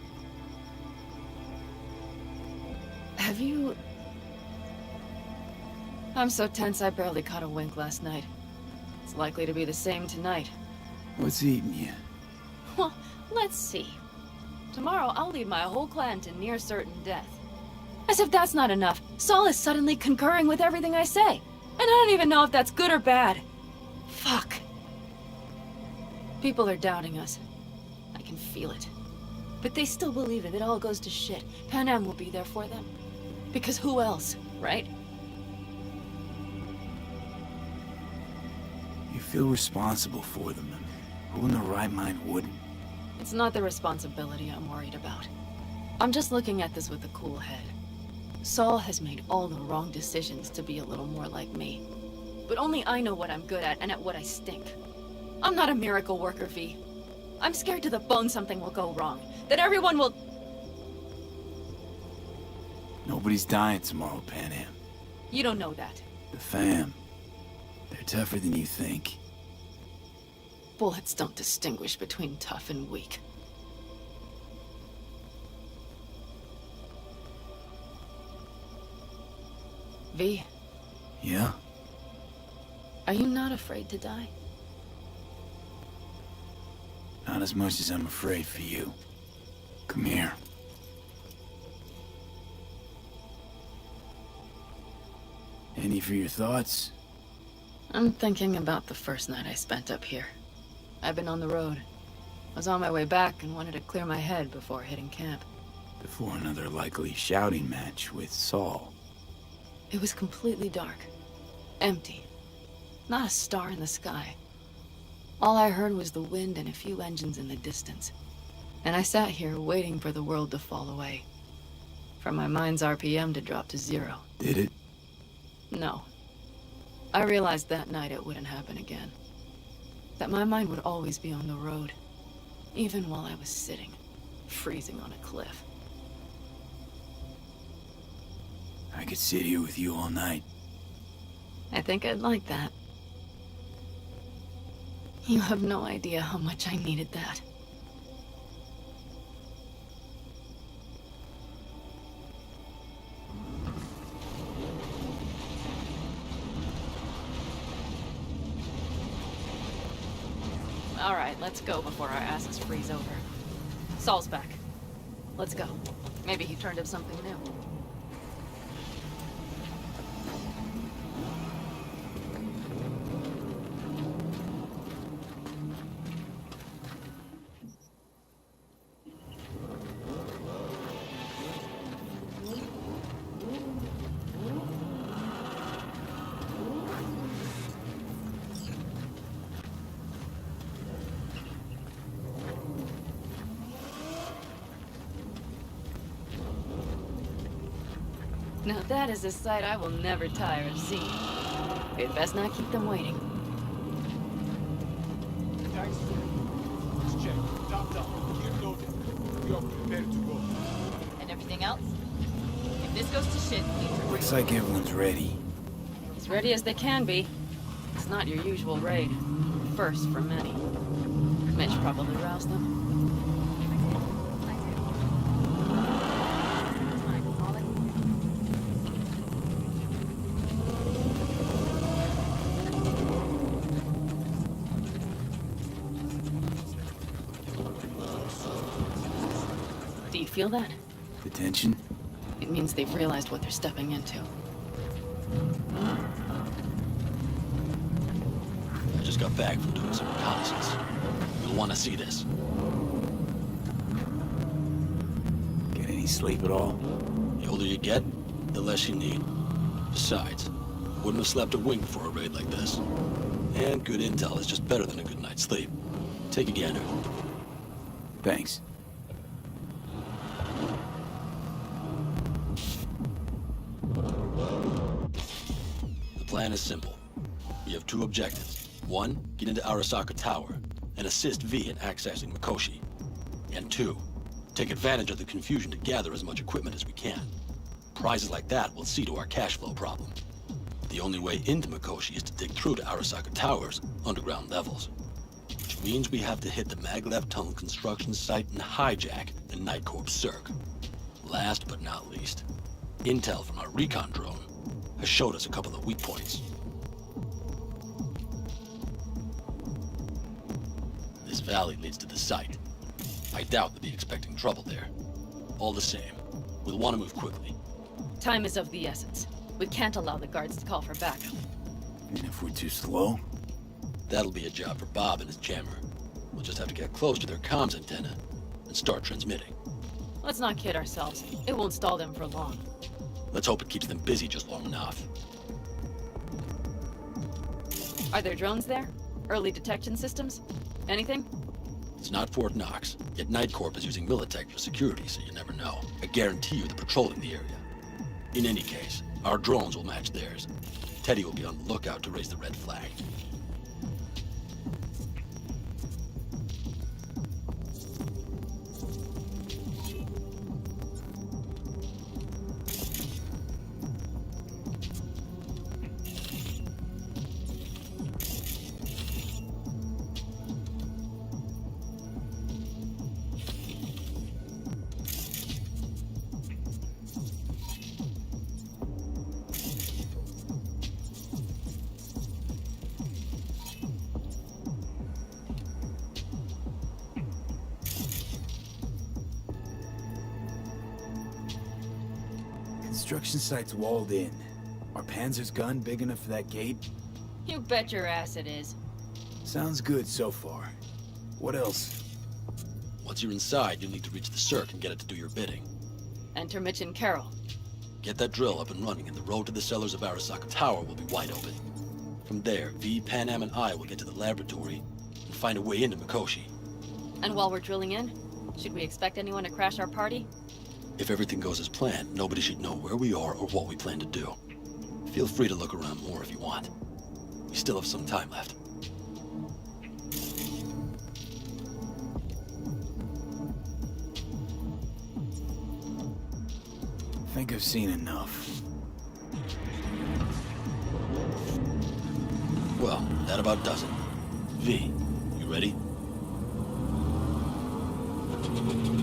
Have you... I'm so tense I barely caught a wink last night. It's likely to be the same tonight. What's eating you? Well, let's see. Tomorrow I'll lead my whole clan to near certain death. As if that's not enough, Saul is suddenly concurring with everything I say. And I don't even know if that's good or bad. Fuck. People are doubting us. I can feel it. But they still believe if it all goes to shit, Pan Am will be there for them. Because who else, right? You feel responsible for them. Who in their right mind wouldn't? It's not the responsibility I'm worried about. I'm just looking at this with a cool head. Saul has made all the wrong decisions to be a little more like me. But only I know what I'm good at and at what I stink. I'm not a miracle worker, V. I'm scared to the bone something will go wrong. That everyone will... Nobody's dying tomorrow, Pan Am. You don't know that. The fam. They're tougher than you think. Bullets don't distinguish between tough and weak. V, Yeah? are you not afraid to die? Not as much as I'm afraid for you. Come here. Any for your thoughts? I'm thinking about the first night I spent up here. I've been on the road. I was on my way back and wanted to clear my head before hitting camp. Before another likely shouting match with Saul. It was completely dark. Empty. Not a star in the sky. All I heard was the wind and a few engines in the distance. And I sat here waiting for the world to fall away. For my mind's RPM to drop to 0. Did it? No. I realized that night it wouldn't happen again. That my mind would always be on the road. Even while I was sitting, freezing on a cliff. I could sit here with you all night. I think I'd like that. You have no idea how much I needed that. All right, let's go before our asses freeze over. Saul's back. Let's go. Maybe he turned up something new. Now that is a sight I will never tire of seeing. We'd best not keep them waiting. Let's check. Top down. Gear loaded. We are prepared to go. And everything else? If this goes to shit, Looks like everyone's ready. as ready as they can be. It's not your usual raid. First for many. Mitch probably roused them. Do you feel that? The tension? It means they've realized what they're stepping into. I just got back from doing some reconnaissance. You'll want to see this. Get any sleep at all? The older you get, the less you need. Besides, wouldn't have slept a wink before a raid like this. And good intel is just better than a good night's sleep. Take a gander. Thanks. The plan is simple. We have two objectives. One, get into Arasaka Tower and assist V in accessing Mikoshi. And two, take advantage of the confusion to gather as much equipment as we can. Prizes like that will see to our cash flow problem. The only way into Mikoshi is to dig through to Arasaka Tower's underground levels. Which means we have to hit the Maglev Tunnel construction site and hijack the Night Corps Cirque. Last but not least, intel from our recon drone has showed us a couple of weak points. This valley leads to the site. I doubt they'll be expecting trouble there. All the same, we'll want to move quickly. Time is of the essence. We can't allow the guards to call for backup. And if we're too slow? That'll be a job for Bob and his jammer. We'll just have to get close to their comms antenna and start transmitting. Let's not kid ourselves. It won't stall them for long. Let's hope it keeps them busy just long enough. Are there drones there? Early detection systems? Anything? It's not Fort Knox, yet Night Corp is using Militech for security, so you never know. I guarantee you they're patrolling the area. In any case, our drones will match theirs. Teddy will be on the lookout to raise the red flag. Construction site's walled in. Are Panzer's gun big enough for that gate? You bet your ass it is. Sounds good so far. What else? Once you're inside, you'll need to reach the Cirque and get it to do your bidding. Enter Mitch and Carol. Get that drill up and running, and the road to the cellars of Arasaka Tower will be wide open. From there, V, Panam, and I will get to the laboratory and find a way into Mikoshi. And while we're drilling in, should we expect anyone to crash our party? If everything goes as planned, nobody should know where we are or what we plan to do. Feel free to look around more if you want. We still have some time left. Think I've seen enough. Well, that about does it. V, you ready?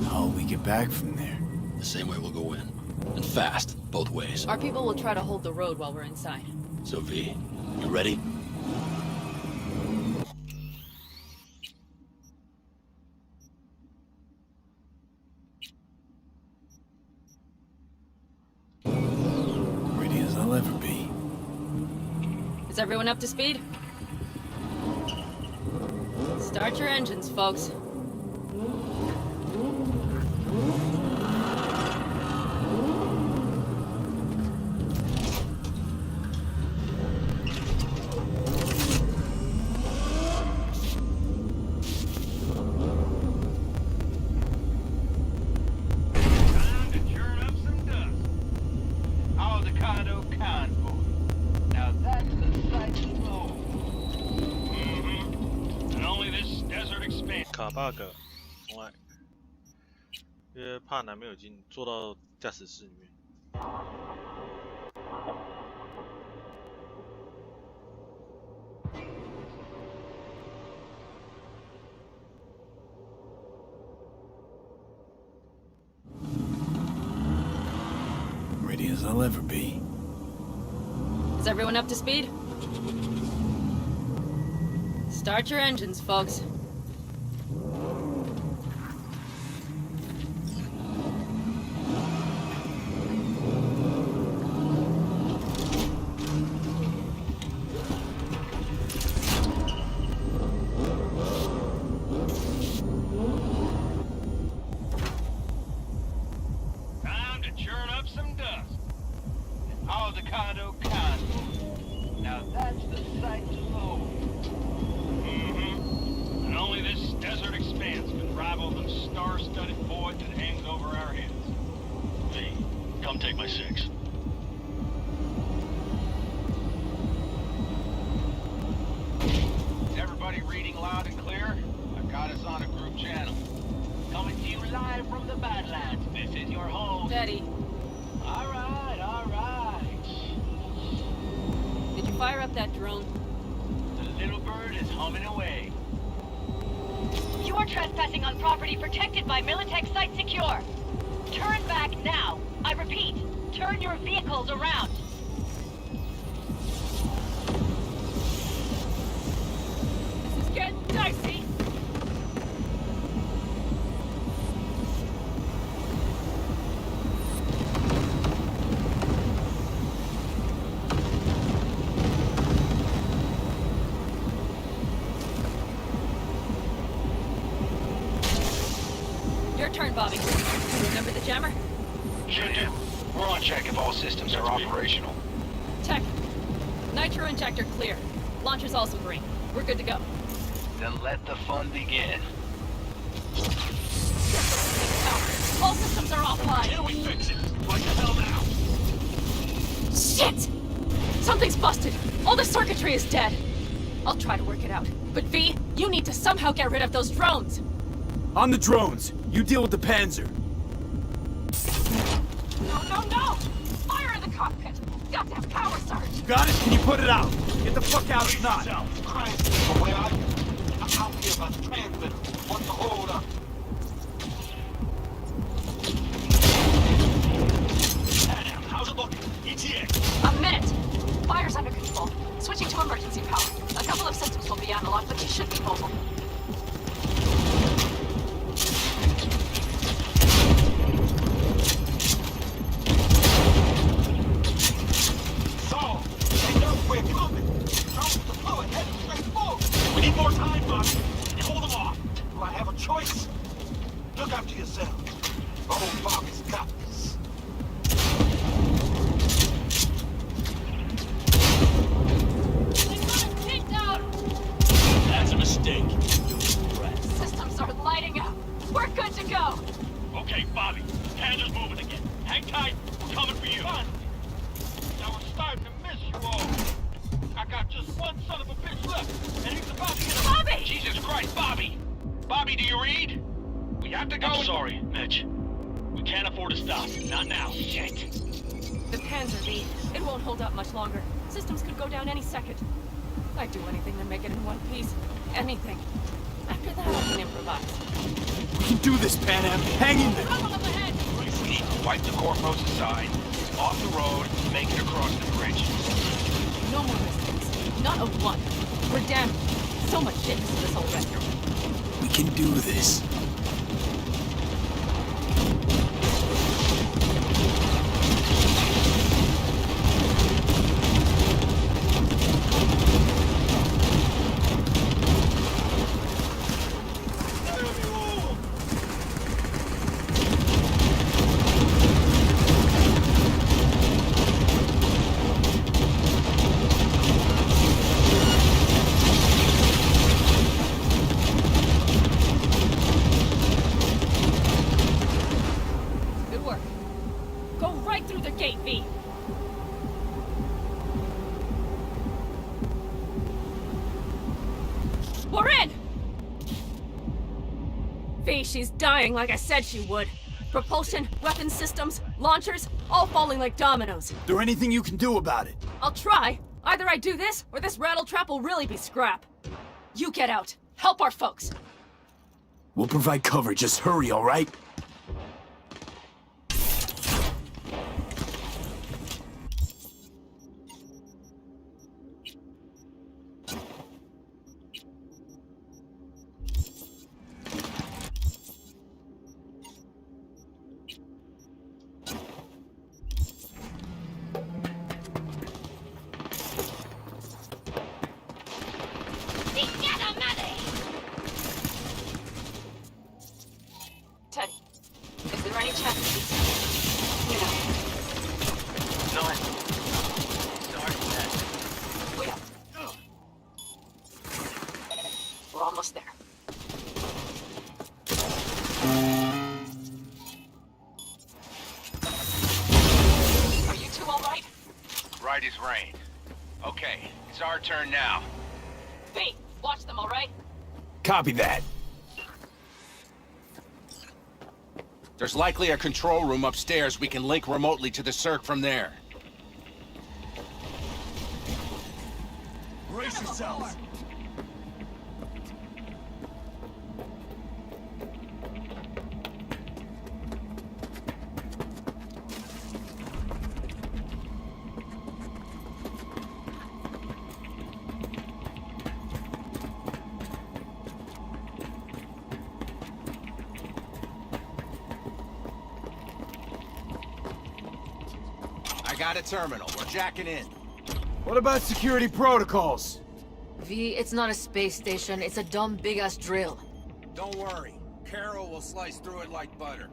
How we get back from there? The same way we'll go in. And fast, both ways. Our people will try to hold the road while we're inside. So V, you ready? Ready as I'll ever be. Is everyone up to speed? Start your engines, folks.卡 bug， 从来，因为怕男朋友已经坐到驾驶室里面。Ready as I'll ever be. Is everyone up to speed? Start your engines, folks. Turn, Bobby. Remember the jammer? Sure do. We're on check if all systems are operational. Tech. Nitro injector clear. Launcher's also green. We're good to go. Then let the fun begin. All systems are offline. Till we fix it. What the hell now? Shit! Something's busted. All the circuitry is dead. I'll try to work it out. But V, you need to somehow get rid of those drones. On the drones. You deal with the Panzer. No! Fire in the cockpit! Goddamn power surge! Got it? Can you put it out? Get the fuck out if not! Christ, where are you? I'm out here by the transmitter. What's the hold up? How's it looking? ETA. A minute! Fire's under control. Switching to emergency power. A couple of systems will be analog, but they should be mobile. Choice. Look after yourself. Oh, Bobby's got this. Take down! That's a mistake. Systems are lighting up. We're good to go. Okay, Bobby. Panzer's moving again. Hang tight. We're coming for you. Now we're starting to miss you all. I got just one son of a bitch left, and he's about to get a... Bobby! Jesus Christ, Bobby! Bobby, do you read? We have to go. I'm sorry, Mitch. We can't afford to stop. Not now. Shit. The Panzer V. It won't hold up much longer. Systems could go down any second. I'd do anything to make it in one piece. Anything. After that, I can improvise. We can do this, Pan Am. Hang in there. Wipe the corpos aside. Off the road, make it across the bridge. No more mistakes. Not a one. We're damned. So much shit into this already. We can do this. We're in! V, she's dying like I said she would. Propulsion, weapon systems, launchers, all falling like dominoes. Is there anything you can do about it? I'll try. Either I do this, or this rattletrap will really be scrap. You get out. Help our folks. We'll provide cover. Just hurry, all right? Teddy, is there any chance you know? None. Sorry, Ted. Wait up. We're almost there. Are you two all right? Right as rain. Okay, it's our turn now. V, watch them, all right? Copy that. There's likely a control room upstairs. We can link remotely to the circ from there. Brace yourselves. I got a terminal. We're jacking in. What about security protocols? V, it's not a space station. It's a dumb big-ass drill. Don't worry. Carol will slice through it like butter.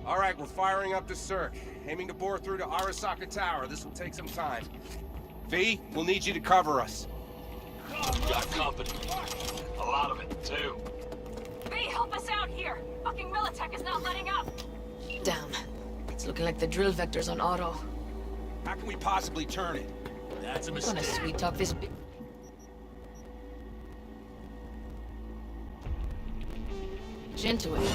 All right, we're firing up the circ. Aiming to bore through to Arasaka Tower. This will take some time. V, we'll need you to cover us. Got company. A lot of it, too. V, help us out here! Fucking Militech is not letting up! Damn. It's looking like the drill vector's on auto. How can we possibly turn it? That's a I'm mistake. gonna sweet-talk this Into it.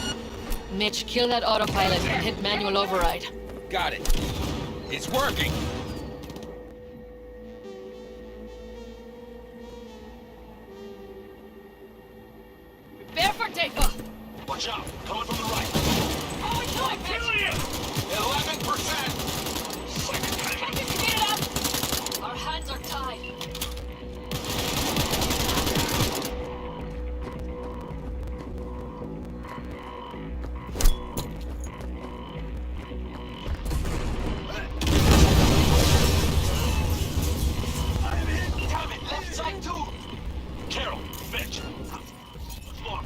Mitch, kill that autopilot and hit manual override. Got it. It's working. Prepare for takeoff! Watch out. Coming from the right. How are we doing, Mitch? 11%. Can you speed it up? Our hands are tied. Damn it. Left side, too. Carol, Mitch. Floor.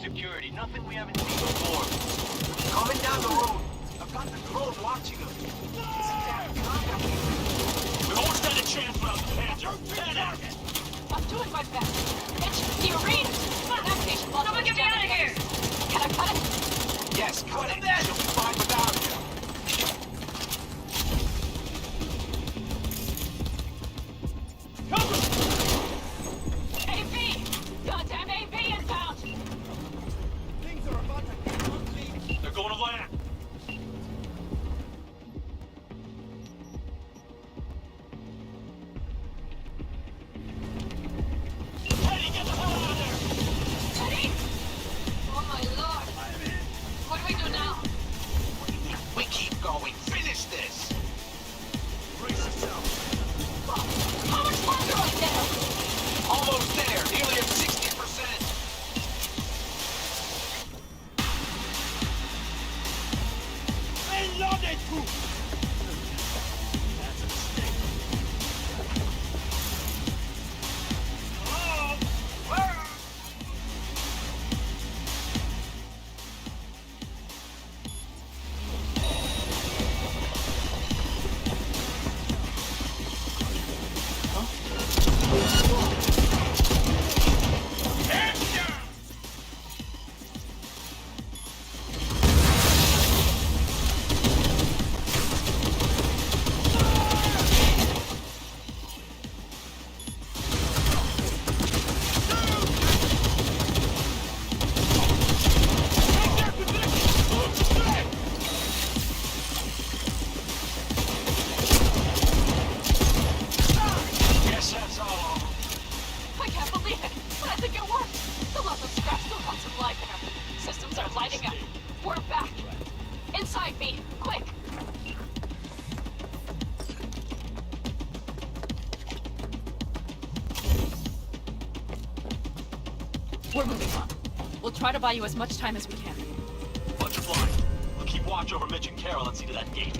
Security, nothing we haven't seen before. Coming down the road. I've got the drone watching us. We won't stand a chance without the Panther. Head out! I'm doing my best. Mitch, do you read? Navigation button. Someone get me out of here! Can I cut it? Yes, cut it. She'll be fine without you. We'll try to buy you as much time as we can. Bunch of blind. We'll keep watch over Mitch and Carol and see to that gate.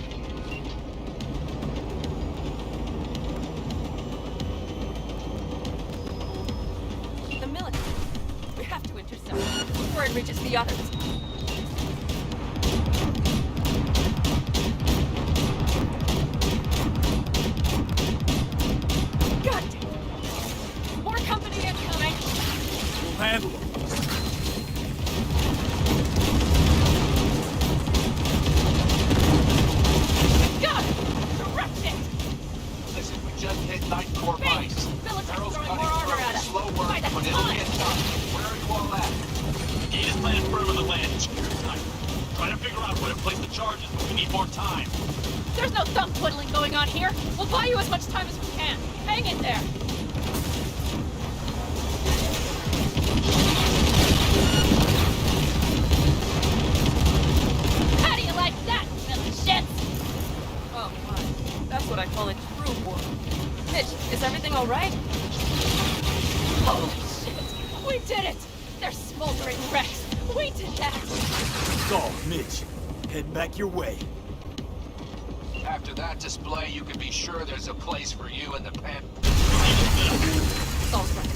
The military. We have to intercept before it reaches the others. God damn it. More company incoming. We'll handle them. Got it! Direct it! Listen, we just hit Night Corps Vice. Military's Carol's throwing cutting more armor through. at us. Slow work, By the but it'll ton. get done. Where are you all at? The gate is planted firm on the land and secure tonight. Try to figure out where to place the charges, but we need more time. There's no thumb twiddling going on here. We'll buy you as much time as we can. Hang in there. How do you like that, little shits? Oh my, that's what I call a true war. Mitch, is everything all right? Holy shit, we did it! They're smoldering wrecks. We did that. Saul, Mitch, head back your way. After that display, you can be sure there's a place for you in the pen. Saul's right.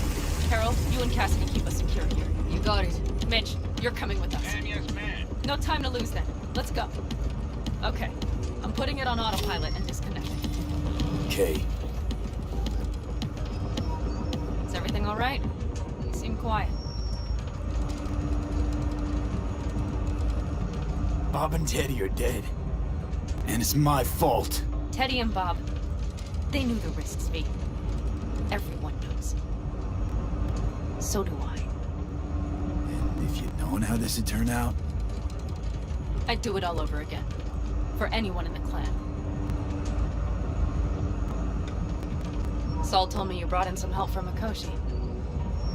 Carol, you and Cassidy keep us secure here. You got it. Mitch, you're coming with us. Yes, man. No time to lose then. Let's go. Okay. I'm putting it on autopilot and disconnecting. Okay. Is everything all right? You seem quiet. Bob and Teddy are dead. And it's my fault. Teddy and Bob, they knew the risks, V. Everyone knows. So do I. And if you'd known how this would turn out, I'd do it all over again. For anyone in the clan. Saul told me you brought in some help from Mikoshi.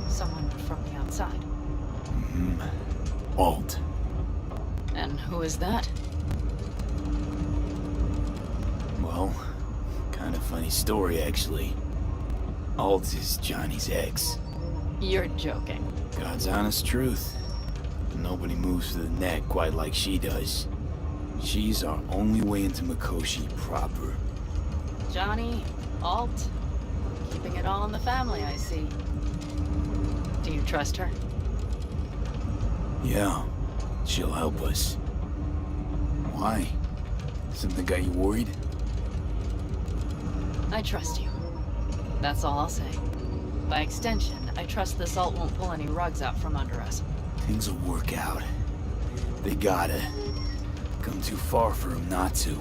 Someone from the outside. Alt. And who is that? Well, kind of funny story, actually. Alt is Johnny's ex. You're joking. God's honest truth. But nobody moves to the neck quite like she does. She's our only way into Mikoshi proper. Johnny, Alt, keeping it all in the family, I see. Do you trust her? Yeah, she'll help us. Why? Something got you worried? I trust you. That's all I'll say. By extension, I trust this Alt won't pull any rugs out from under us. Things will work out. They gotta. Come too far for him not to.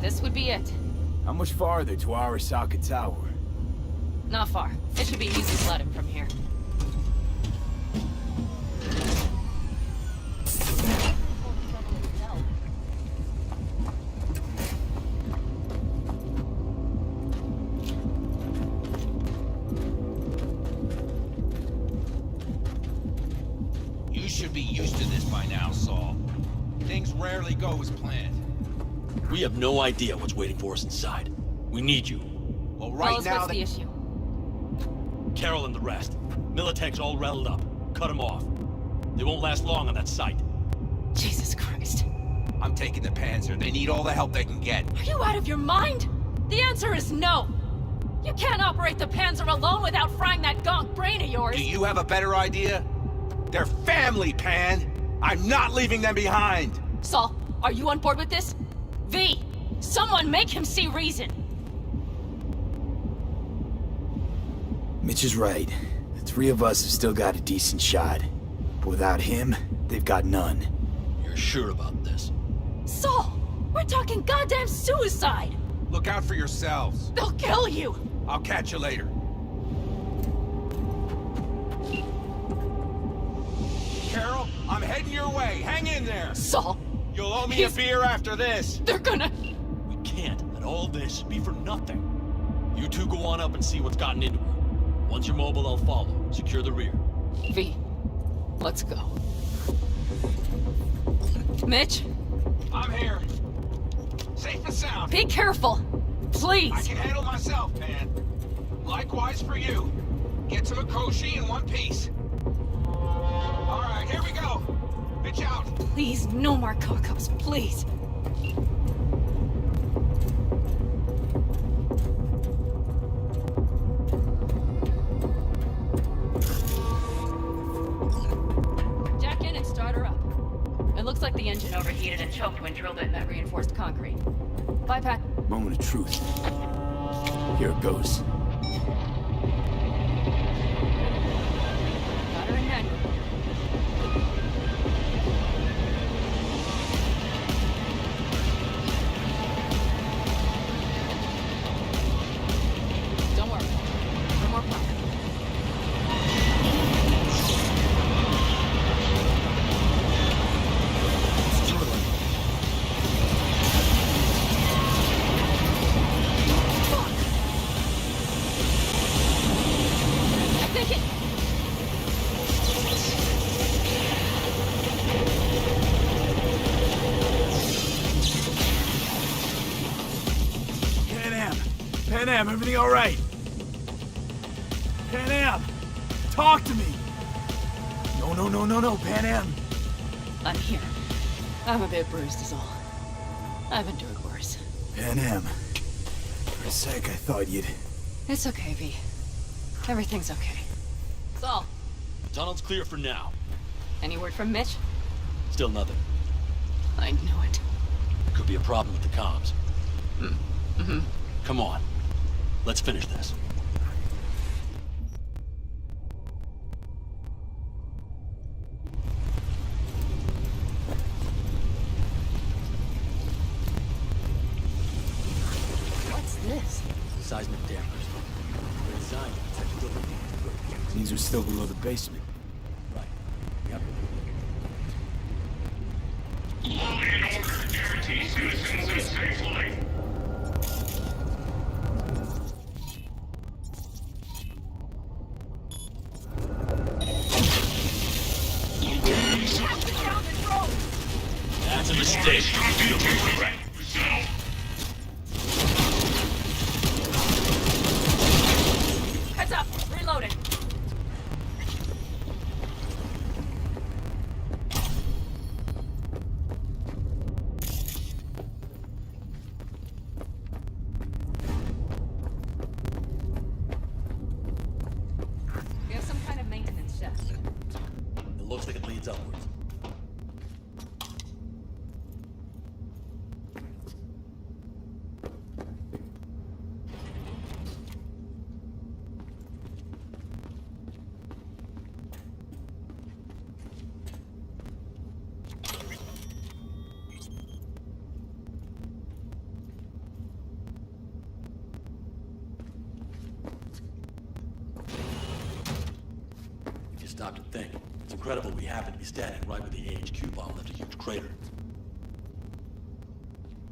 This would be it. How much farther to Arasaka Tower? Not far. It should be easy sledding from here. You should be used to this by now, Saul. Things rarely go as planned. We have no idea what's waiting for us inside. We need you. Well, right now, what's the issue? Carol and the rest. Militech's all rattled up. Cut them off. They won't last long on that site. Jesus Christ. I'm taking the Panzer. They need all the help they can get. Are you out of your mind? The answer is no. You can't operate the Panzer alone without frying that gonk brain of yours. Do you have a better idea? They're family, Pan. I'm not leaving them behind. Saul, are you on board with this? V, someone make him see reason. Mitch is right. The three of us have still got a decent shot. But without him, they've got none. You're sure about this? Saul, we're talking goddamn suicide. Look out for yourselves. They'll kill you. I'll catch you later. Carol, I'm heading your way. Hang in there. Saul. You'll owe me a beer after this. They're gonna... We can't let all this be for nothing. You two go on up and see what's gotten into her. Once you're mobile, I'll follow. Secure the rear. V, let's go. Mitch? I'm here. Safe and sound. Be careful! Please! I can handle myself, man. Likewise for you. Get to Mikoshi in one piece. Alright, here we go. Bitch out. Please, no more cock-ups, please. Jack in and start her up. It looks like the engine overheated and choked when drilled in that reinforced concrete. Bypass. Moment of truth. Here it goes. Got her in hand. Don't worry. No more problem. Pan Am, everything all right? Pan Am, talk to me. No, Pan Am. I'm here. I'm a bit bruised is all. I've endured worse. Pan Am. For a sec, I thought you'd... It's okay, V. Everything's okay. Saul, Tunnel's clear for now. any word from Mitch? Still nothing. I knew it. Could be a problem with the comms. Mm-hmm. Come on. Let's finish this. What's this? Seismic dampers. They're designed to detect delivery. Means we're still below the basement. Right. Yep. Law and order guarantees citizens a safe life. That's a mistake. Heads up! Reloading! We have some kind of maintenance shaft. It looks like it leads upwards. If you stop to think, it's incredible we happen to be standing right where the AHQ bomb left a huge crater.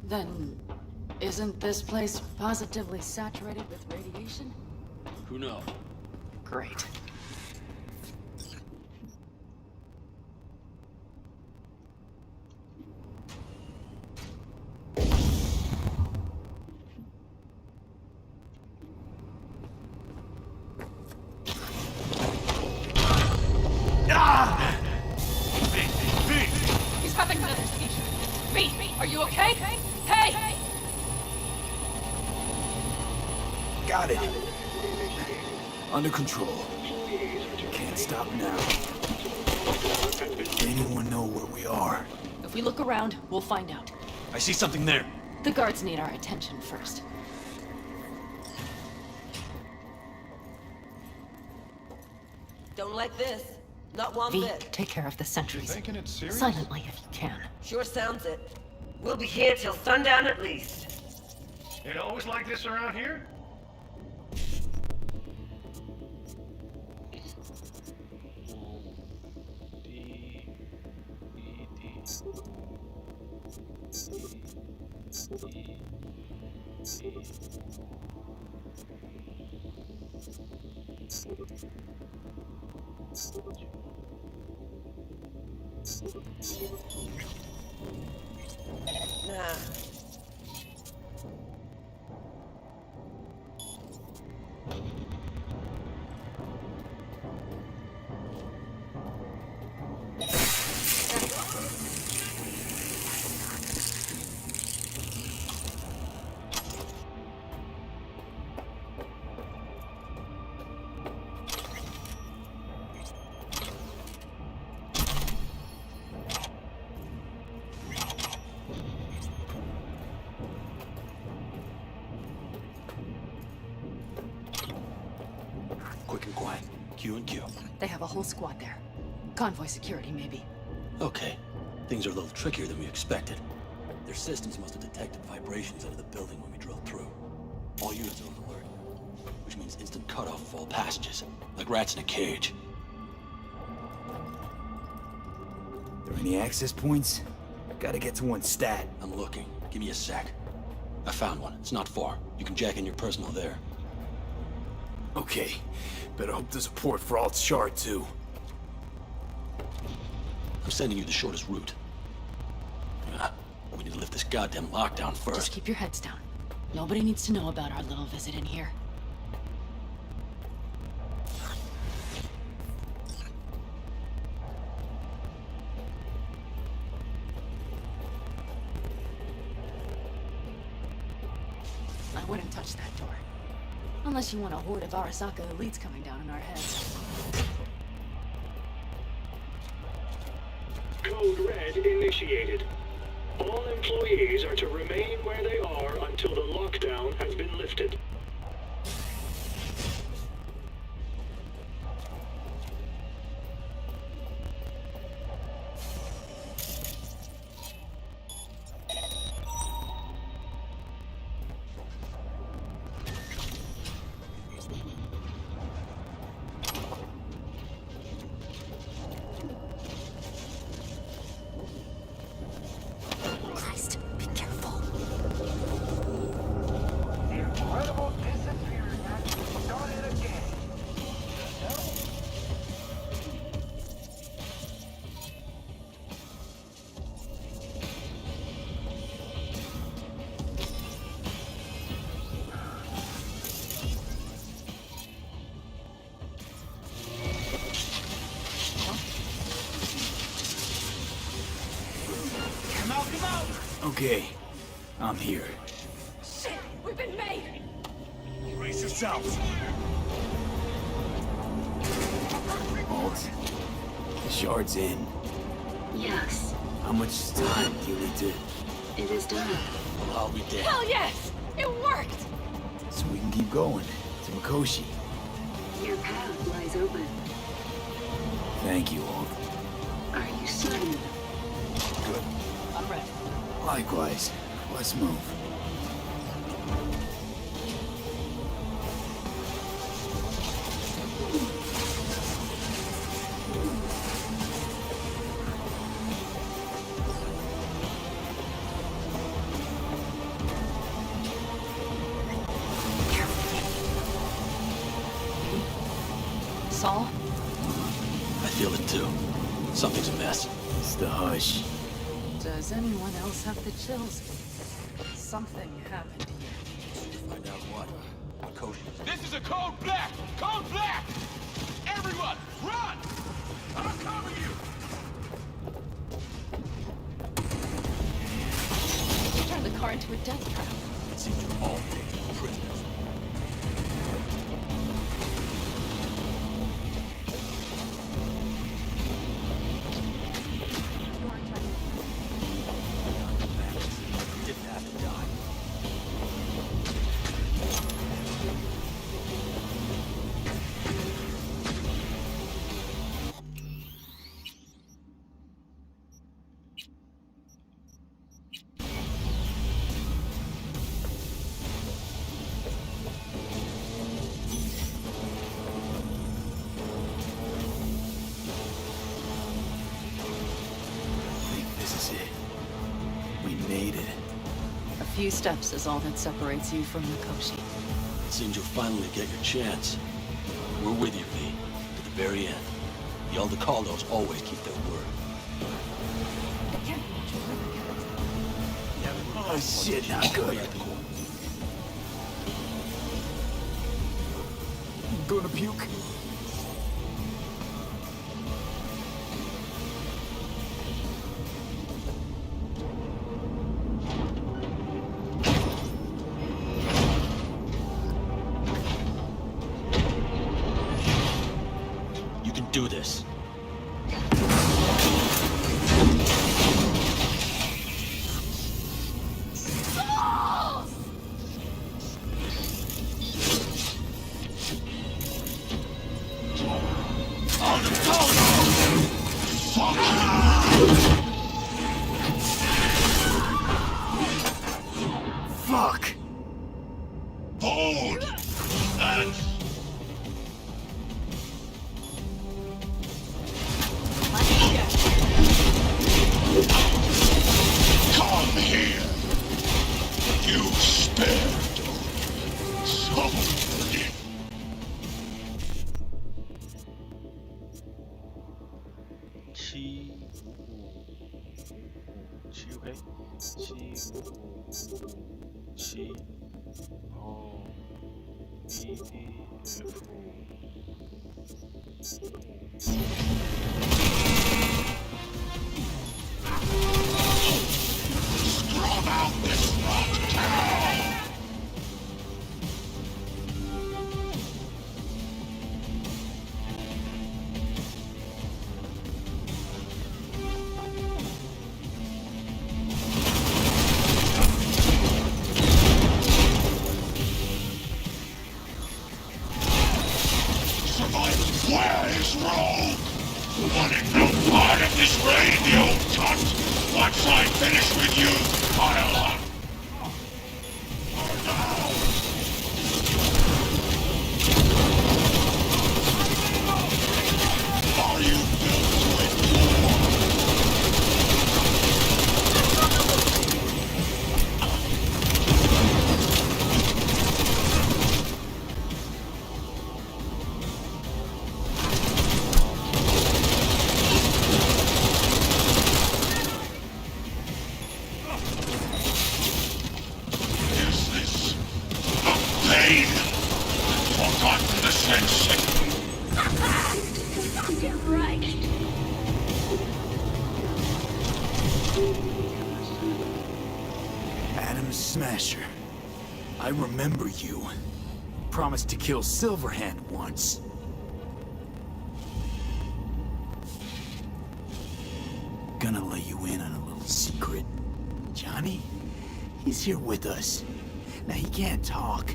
Then, isn't this place positively saturated with radiation? Who knows? Great. He's having another seizure. V, are you okay? Hey! Got it. Under control. Can't stop now. Does anyone know where we are? If we look around, we'll find out. I see something there. The guards need our attention first. Don't like this. Not one V, bit. take care of the sentries. Taking it serious? Silently if you can. Sure sounds it. We'll be here till sundown at least. It always like this around here? Nah. Quick and quiet. Q and Q. They have a whole squad there. Convoy security, maybe. Okay. Things are a little trickier than we expected. Their systems must have detected vibrations under the building when we drilled through. All units are on alert, which means instant cutoff of all passages, like rats in a cage. Are there any access points? Gotta get to one stat. I'm looking. Give me a sec. I found one. It's not far. You can jack in your personal there. Okay. Better hope there's a port for Alt's shard, too. I'm sending you the shortest route. We need to lift this goddamn lockdown first. Just keep your heads down. Nobody needs to know about our little visit in here. I wouldn't touch that door. Unless you want a horde of Arasaka elites coming down on our heads. Code Red initiated. All employees are to remain where they are until the lockdown has been lifted. Okay, I'm here. Shit! We've been made! Brace yourselves! Alt, the shard's in. Yes. How much time do you need to... It is done. Well, I'll be dead. Hell yes! It worked! So we can keep going to Mikoshi. Your path lies open. Thank you, Alt. Are you certain? Good. I'm ready. Likewise. Let's move. Saul? I feel it too. Something's amiss. It's the hush. Does anyone else have the chills? Something happened here. Find out what. Mikoshi. This is a code black! Code black! Everyone, run! I'll cover you! Turn the car into a death trap. It seems you're all taken prisoners. Didn't have to die. A few steps is all that separates you from Mikoshi. It seems you'll finally get your chance. We're with you, V, to the very end. The Aldecaldos always keep their word. Oh shit, not good. Gonna puke? You can do this. Fuck! Hold! And... Come here! You spared somebody. Scrub out this rot town! Survival where is Rogue? Wanting no part of this raid, you old cunt! Once I finish with you, I'll... Are you built to endure? Is this a pain? Forgotten the sensation. You're right. Adam Smasher. I remember you. Promised to kill Silverhand once. Gonna let you in on a little secret. Johnny? He's here with us. Now he can't talk,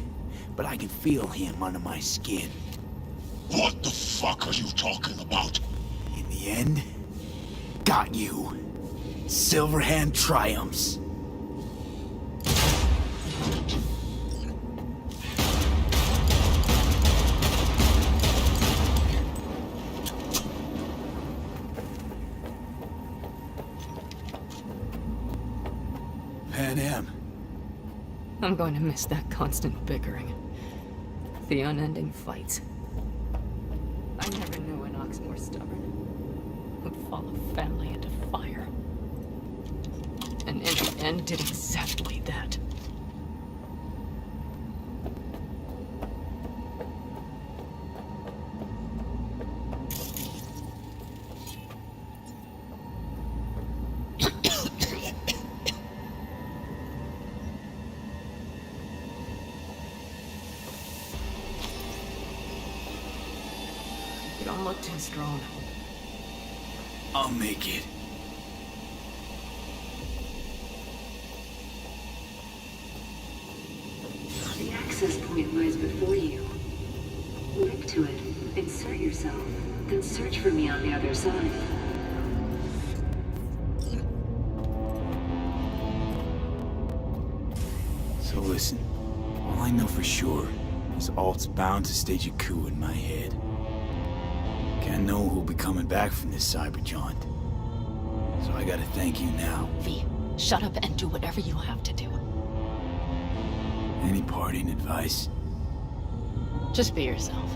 but I can feel him under my skin. What the fuck are you talking about? In the end, got you. Silverhand triumphs. Pan Am. I'm going to miss that constant bickering. The unending fights. I never knew an ox more stubborn. Who'd follow family into fire. And in the end did exactly that. You don't look too strong. I'll make it. The access point lies before you. Link to it, insert yourself, then search for me on the other side. So listen, all I know for sure is Alt's bound to stage a coup in my head. Can't know who'll be coming back from this cyber jaunt. So I gotta thank you now. V, shut up and do whatever you have to do. Any parting advice? Just be yourself.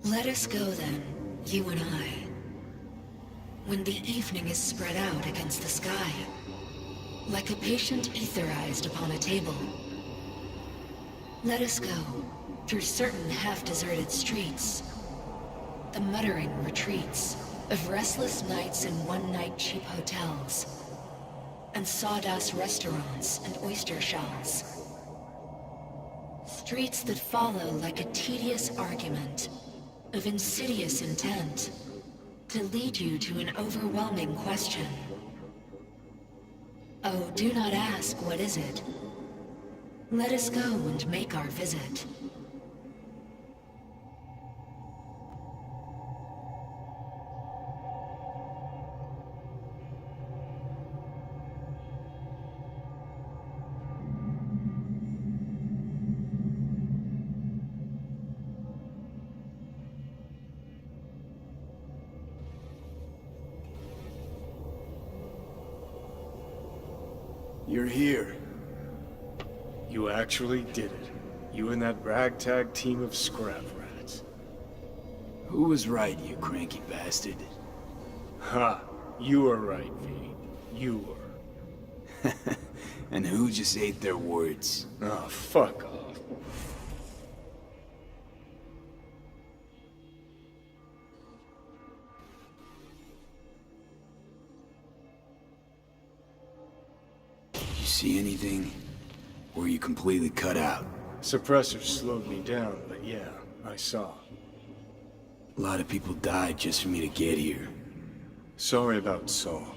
Let us go then, you and I. When the evening is spread out against the sky, like a patient etherized upon a table. Let us go through certain half-deserted streets, the muttering retreats of restless nights in one-night cheap hotels, and sawdust restaurants and oyster shells. Streets that follow like a tedious argument of insidious intent to lead you to an overwhelming question. Oh, do not ask, what is it? Let us go and make our visit. You're here. You actually did it. You and that ragtag team of scrap rats. Who was right, you cranky bastard? Ha! You were right, V. You were. And who just ate their words? Oh, fuck off. See anything? Or you completely cut out? Suppressors slowed me down, but yeah, I saw. A lot of people died just for me to get here. Sorry about Saul.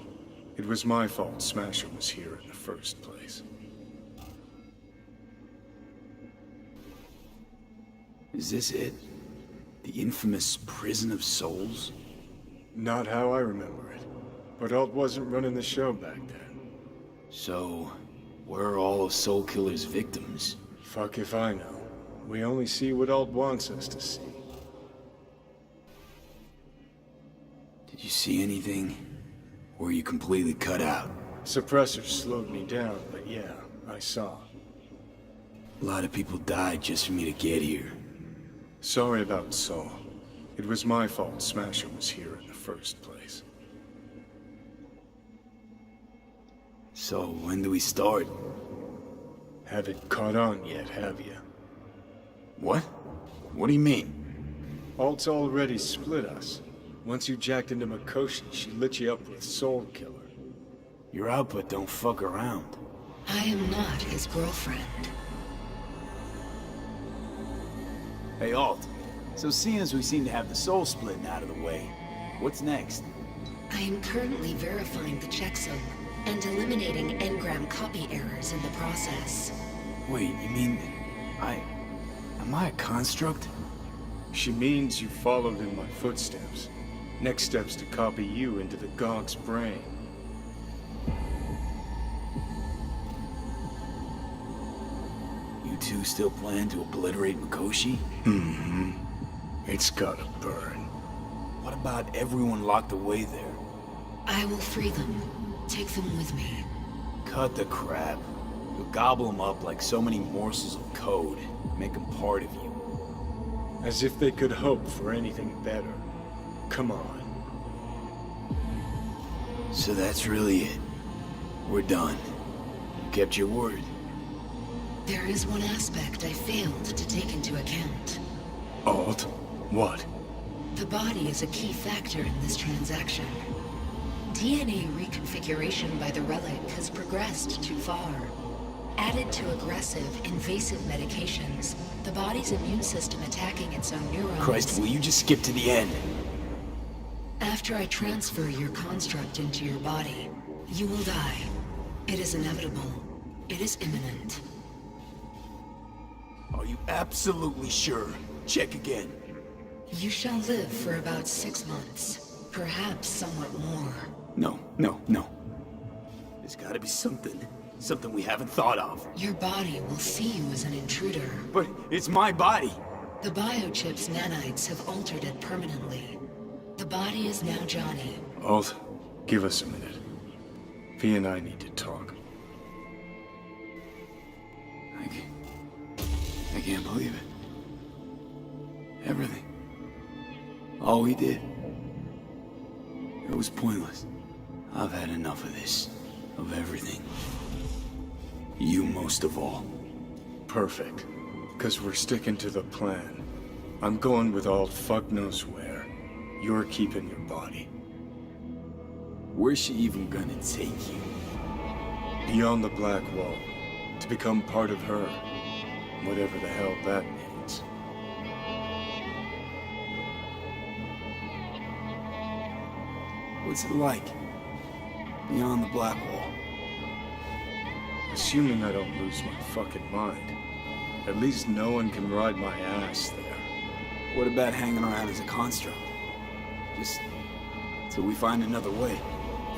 It was my fault Smasher was here in the first place. Is this it? The infamous Prison of Souls? Not how I remember it. But Alt wasn't running the show back then. So, where are all of Soul Killer's victims? Fuck if I know. We only see what Alt wants us to see. Did you see anything? Or you completely cut out? Suppressors slowed me down, but yeah, I saw. A lot of people died just for me to get here. Sorry about Saul. It was my fault Smasher was here in the first place. So, when do we start? Haven't caught on yet, have you? What? What do you mean? Alt's already split us. Once you jacked into Mikoshi, she lit you up with Soul Killer. Your output don't fuck around. I am not his girlfriend. Hey, Alt. So seeing as we seem to have the soul splitting out of the way, what's next? I am currently verifying the checksum and eliminating engram copy errors in the process. Wait, you mean... Am I a construct? She means you followed in my footsteps. Next step's to copy you into the Gog's brain. You two still plan to obliterate Mikoshi? Mm-hmm. It's gotta burn. What about everyone locked away there? I will free them. Take them with me. Cut the crap. You'll gobble them up like so many morsels of code. Make them part of you. As if they could hope for anything better. Come on. So that's really it. We're done. You kept your word. There is one aspect I failed to take into account. Alt? What? The body is a key factor in this transaction. DNA reconfiguration by the relic has progressed too far. Added to aggressive, invasive medications, the body's immune system attacking its own neurons... Christ, will you just skip to the end? After I transfer your construct into your body, you will die. It is inevitable. It is imminent. Are you absolutely sure? Check again. You shall live for about 6 months. Perhaps somewhat more. No. There's gotta be something. Something we haven't thought of. Your body will see you as an intruder. But it's my body. The biochip's nanites have altered it permanently. The body is now Johnny. Alt, give us a minute. V and I need to talk. I can't believe it. Everything. All he did? It was pointless. I've had enough of this. Of everything. You most of all. Perfect. Because we're sticking to the plan. I'm going with all fuck knows where. You're keeping your body. Where's she even gonna take you? Beyond the Black Wall. To become part of her. Whatever the hell that means. What's it like? Beyond the Black Wall? Assuming I don't lose my fucking mind. At least no one can ride my ass there. What about hanging around as a construct? Just till we find another way.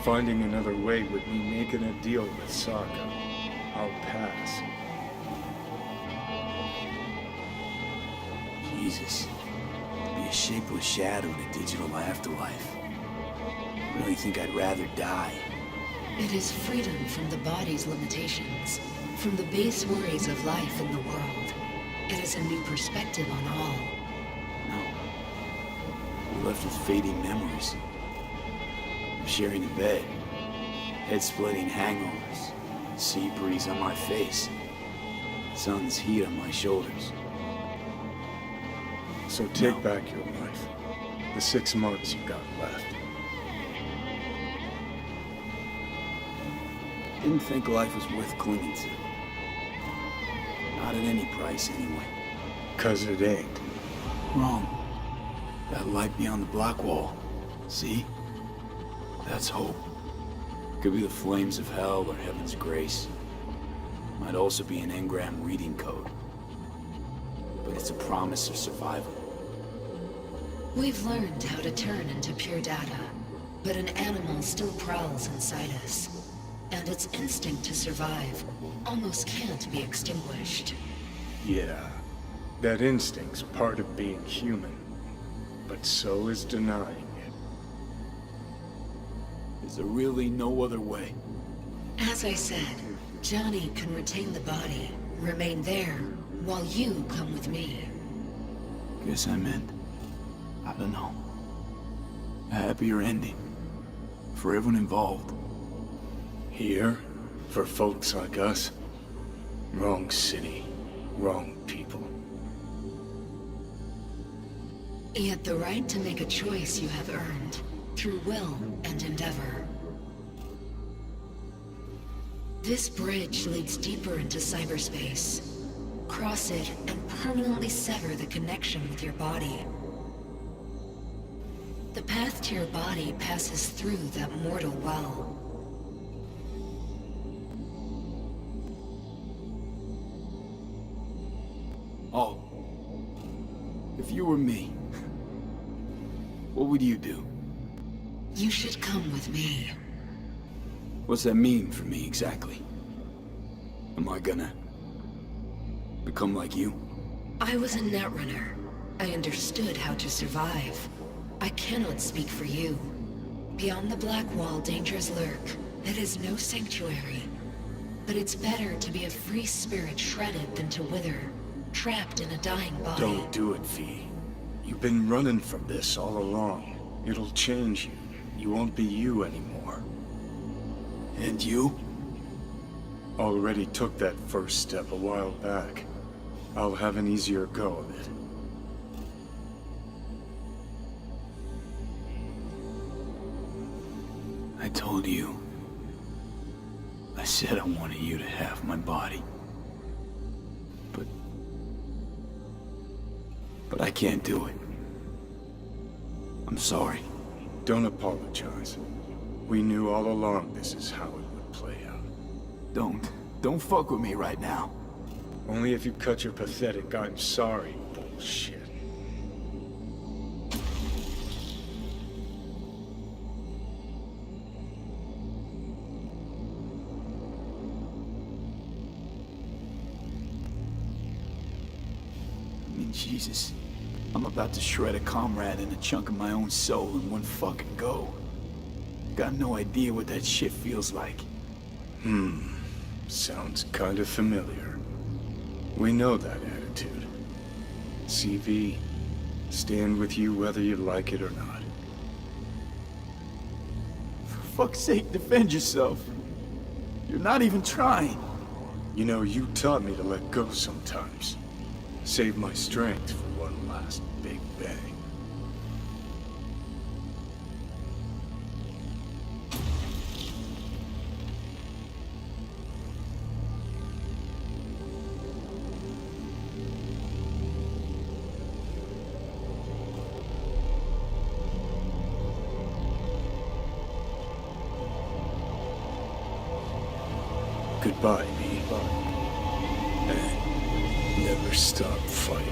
Finding another way would mean making a deal with Sokka. I'll pass. Jesus. Be a shapeless shadow in a digital afterlife. Really think I'd rather die? It is freedom from the body's limitations, from the base worries of life in the world. It is a new perspective on all. No. We're left with fading memories. Sharing a bed, head-splitting hangovers, sea breeze on my face, sun's heat on my shoulders. So take back your life. The 6 months you got left. Didn't think life was worth clinging to. Not at any price, anyway. 'Cause it ain't. Wrong. That light beyond the Black Wall. See? That's hope. Could be the flames of hell or heaven's grace. Might also be an engram reading code. But it's a promise of survival. We've learned how to turn into pure data, but an animal still prowls inside us. And its instinct to survive almost can't be extinguished. Yeah. That instinct's part of being human. But so is denying it. Is there really no other way? As I said, Johnny can retain the body, remain there, while you come with me. Guess I meant, I don't know, a happier ending. For everyone involved. Here, for folks like us, wrong city, wrong people. Yet the right to make a choice you have earned, through will and endeavor. This bridge leads deeper into cyberspace. Cross it and permanently sever the connection with your body. The path to your body passes through that mortal well. Oh. If you were me, what would you do? You should come with me. What's that mean for me, exactly? Am I gonna become like you? I was a netrunner. I understood how to survive. I cannot speak for you. Beyond the Black Wall, dangers lurk. It is no sanctuary. But it's better to be a free spirit shredded than to wither, trapped in a dying body. Don't do it, V. You've been running from this all along. It'll change you. You won't be you anymore. And you? Already took that first step a while back. I'll have an easier go of it. I told you. I said I wanted you to have my body. But I can't do it. I'm sorry. Don't apologize. We knew all along this is how it would play out. Don't fuck with me right now. Only if you cut your pathetic "I'm sorry" bullshit. I mean, Jesus. I'm about to shred a comrade and a chunk of my own soul in one fucking go. Got no idea what that shit feels like. Sounds kind of familiar. We know that attitude. CV, Stand with you whether you like it or not. For fuck's sake, defend yourself. You're not even trying. You know, you taught me to let go sometimes. Save my strength for one last big bang. Goodbye, V. And never stop fighting.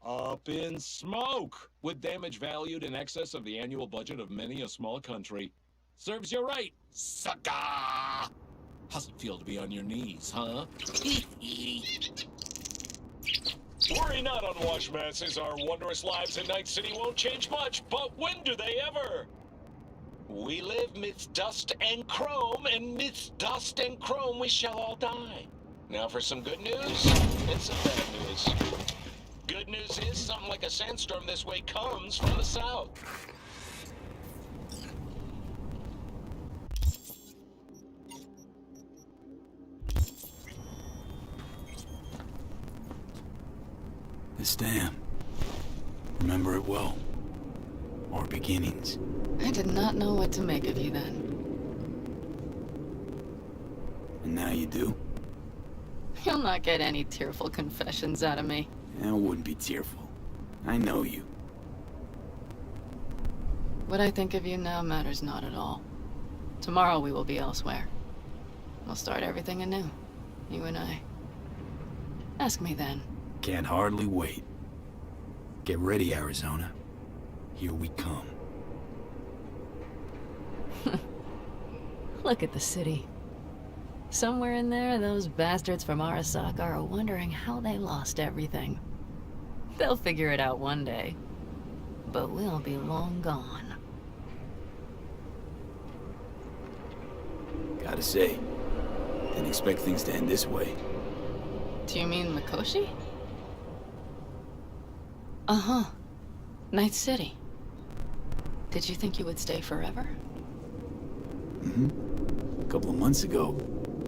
Up in smoke! With damage valued in excess of the annual budget of many a small country. Serves you right, sucker! How's it feel to be on your knees, huh? Worry not, unwashed masses. Our wondrous lives in Night City won't change much, but when do they ever? We live midst dust and chrome, and midst dust and chrome we shall all die. Now for some good news and some bad news. Good news is something like a sandstorm this way comes from the south. This dam. Remember it well. Our beginnings. I did not know what to make of you then. And now you do? You'll not get any tearful confessions out of me. I wouldn't be tearful. I know you. What I think of you now matters not at all. Tomorrow we will be elsewhere. We'll start everything anew. You and I. Ask me then. Can't hardly wait. Get ready, Arizona. Here we come. Look at the city. Somewhere in there, those bastards from Arasaka are wondering how they lost everything. They'll figure it out one day. But we'll be long gone. Gotta say, didn't expect things to end this way. Do you mean Mikoshi? Uh-huh. Night City. Did you think you would stay forever? Mm-hmm. A couple of months ago,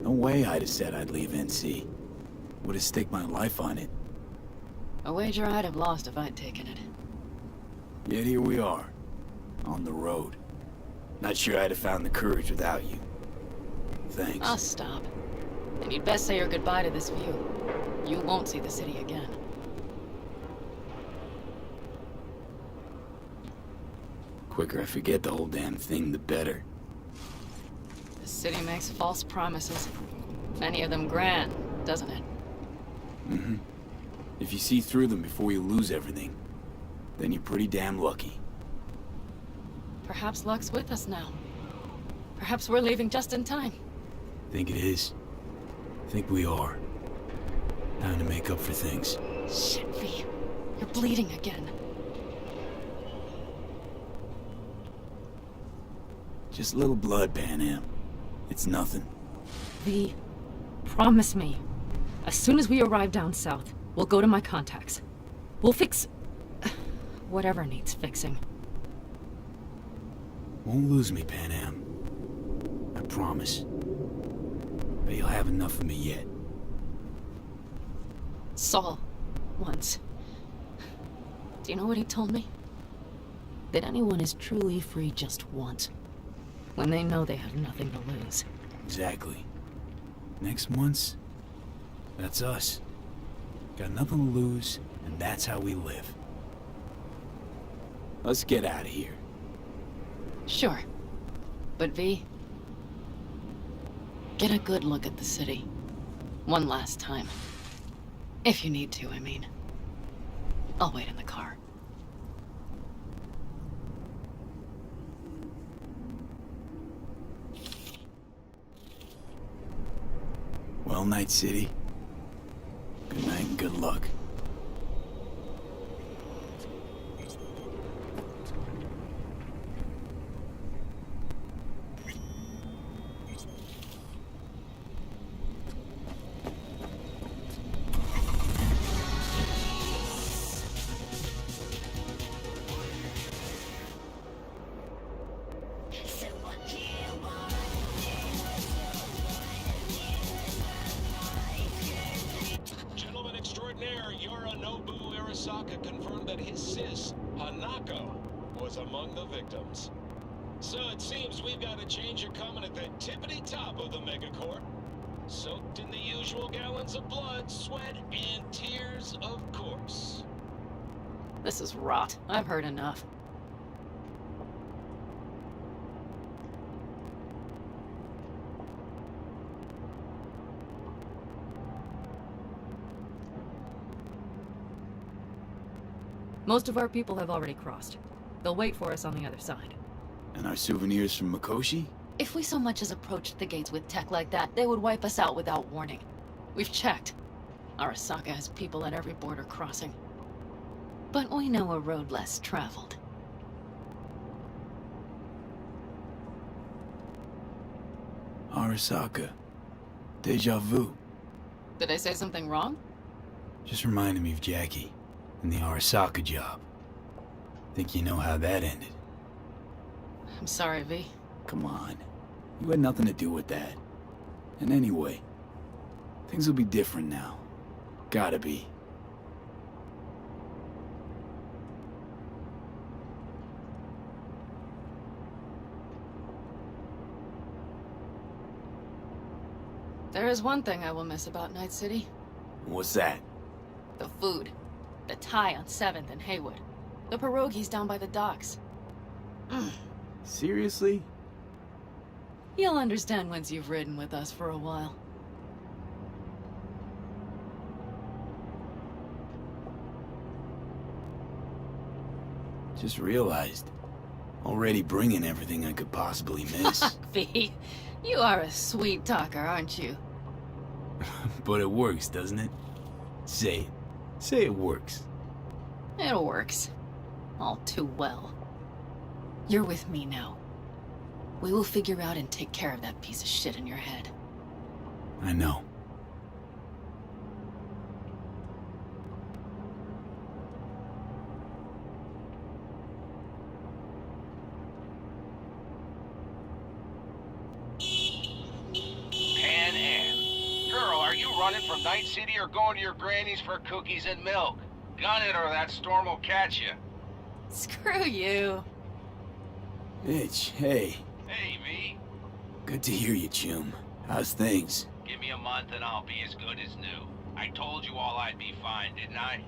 no way I'd have said I'd leave NC. Would have staked my life on it. A wager I'd have lost if I'd taken it. Yet here we are, on the road. Not sure I'd have found the courage without you. Thanks. I'll stop. And you'd best say your goodbye to this view. You won't see the city again. Quicker I forget the whole damn thing, the better. The city makes false promises. Many of them grand, doesn't it? Mm-hmm. If you see through them before you lose everything, then you're pretty damn lucky. Perhaps luck's with us now. Perhaps we're leaving just in time. Think it is. Think we are. Time to make up for things. Shit, V. You're bleeding again. Just a little blood, Pan Am. It's nothing. V, promise me. As soon as we arrive down south, we'll go to my contacts. We'll fix... whatever needs fixing. Won't lose me, Pan Am. I promise. But you'll have enough of me yet. Saul, once. Do you know what he told me? That anyone is truly free just once. When they know they have nothing to lose. Exactly. Next month's, that's us. Got nothing to lose, and that's how we live. Let's get out of here. Sure. But V, get a good look at the city. One last time. If you need to, I mean. I'll wait in the car. Well, Night City. Good night and good luck. Gentleman extraordinaire Yorinobu Arasaka confirmed that his sis, Hanako, was among the victims. So it seems we've got a change coming at the tippity top of the megacorp. Soaked in the usual gallons of blood, sweat, and tears, of course. This is rot. I've heard enough. Most of our people have already crossed. They'll wait for us on the other side. And our souvenirs from Mikoshi? If we so much as approached the gates with tech like that, they would wipe us out without warning. We've checked. Arasaka has people at every border crossing. But we know a road less traveled. Arasaka. Deja vu. Did I say something wrong? Just reminded me of Jackie and the Arasaka job. Think you know how that ended? I'm sorry, V. Come on. You had nothing to do with that. And anyway, things will be different now. Gotta be. There is one thing I will miss about Night City. What's that? The food. The Thai on 7th and Haywood. The pierogies down by the docks. Seriously? You'll understand once you've ridden with us for a while. Just realized. Already bringing everything I could possibly miss. V, you are a sweet talker, aren't you? But it works, doesn't it? Say it. Say it works. It works. All too well. You're with me now. We will figure out and take care of that piece of shit in your head. I know. Pan Am. Girl, are you running from Night City or going to your granny's for cookies and milk? Gun it or that storm will catch you. Screw you. Itch, hey. Hey, V. Good to hear you, Chum. How's things? Give me a month and I'll be as good as new. I told you all I'd be fine, didn't I?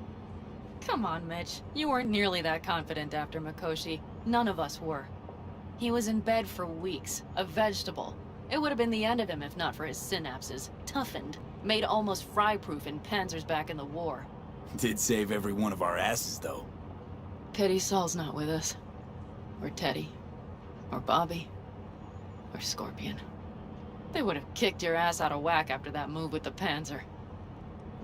Come on, Mitch. You weren't nearly that confident after Mikoshi. None of us were. He was in bed for weeks, a vegetable. It would have been the end of him if not for his synapses. Toughened, made almost fry-proof in panzers back in the war. Did save every one of our asses, though. Pity Saul's not with us. Or Teddy. Or Bobby. Or Scorpion. They would have kicked your ass out of whack after that move with the Panzer.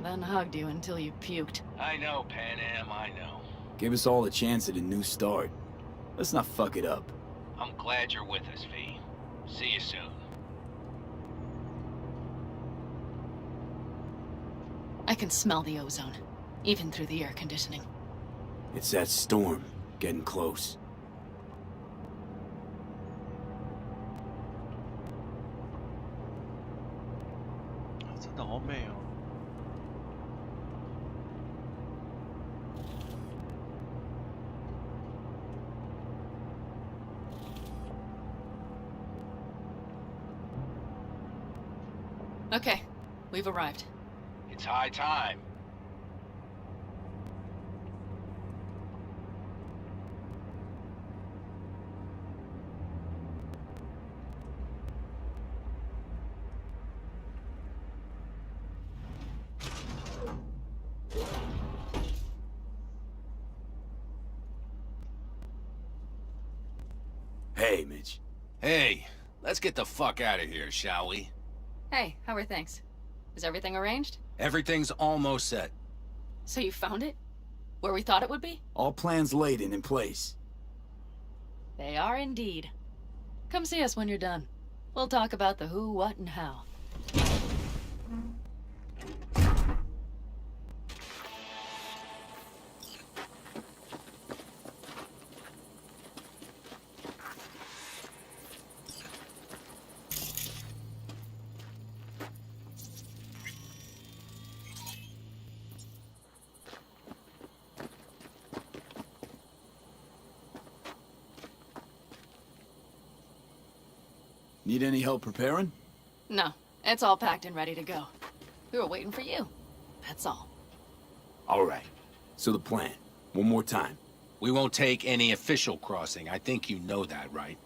Then hugged you until you puked. I know, Pan Am, I know. Give us all a chance at a new start. Let's not fuck it up. I'm glad you're with us, V. See you soon. I can smell the ozone, even through the air conditioning. It's that storm, getting close. Ah, 真的好美哦。Okay, we've arrived. It's high time. hey, Mitch. Hey, let's get the fuck out of here, shall we? Hey, how are things? Is everything arranged? Everything's almost set. So you found it? Where we thought it would be? All plans laid and in place. They are indeed. Come see us when you're done. We'll talk about the who, what, and how. Need any help preparing? No, it's all packed and ready to go. We were waiting for you. That's all. All right. So the plan. One more time. We won't take any official crossing. I think you know that, right?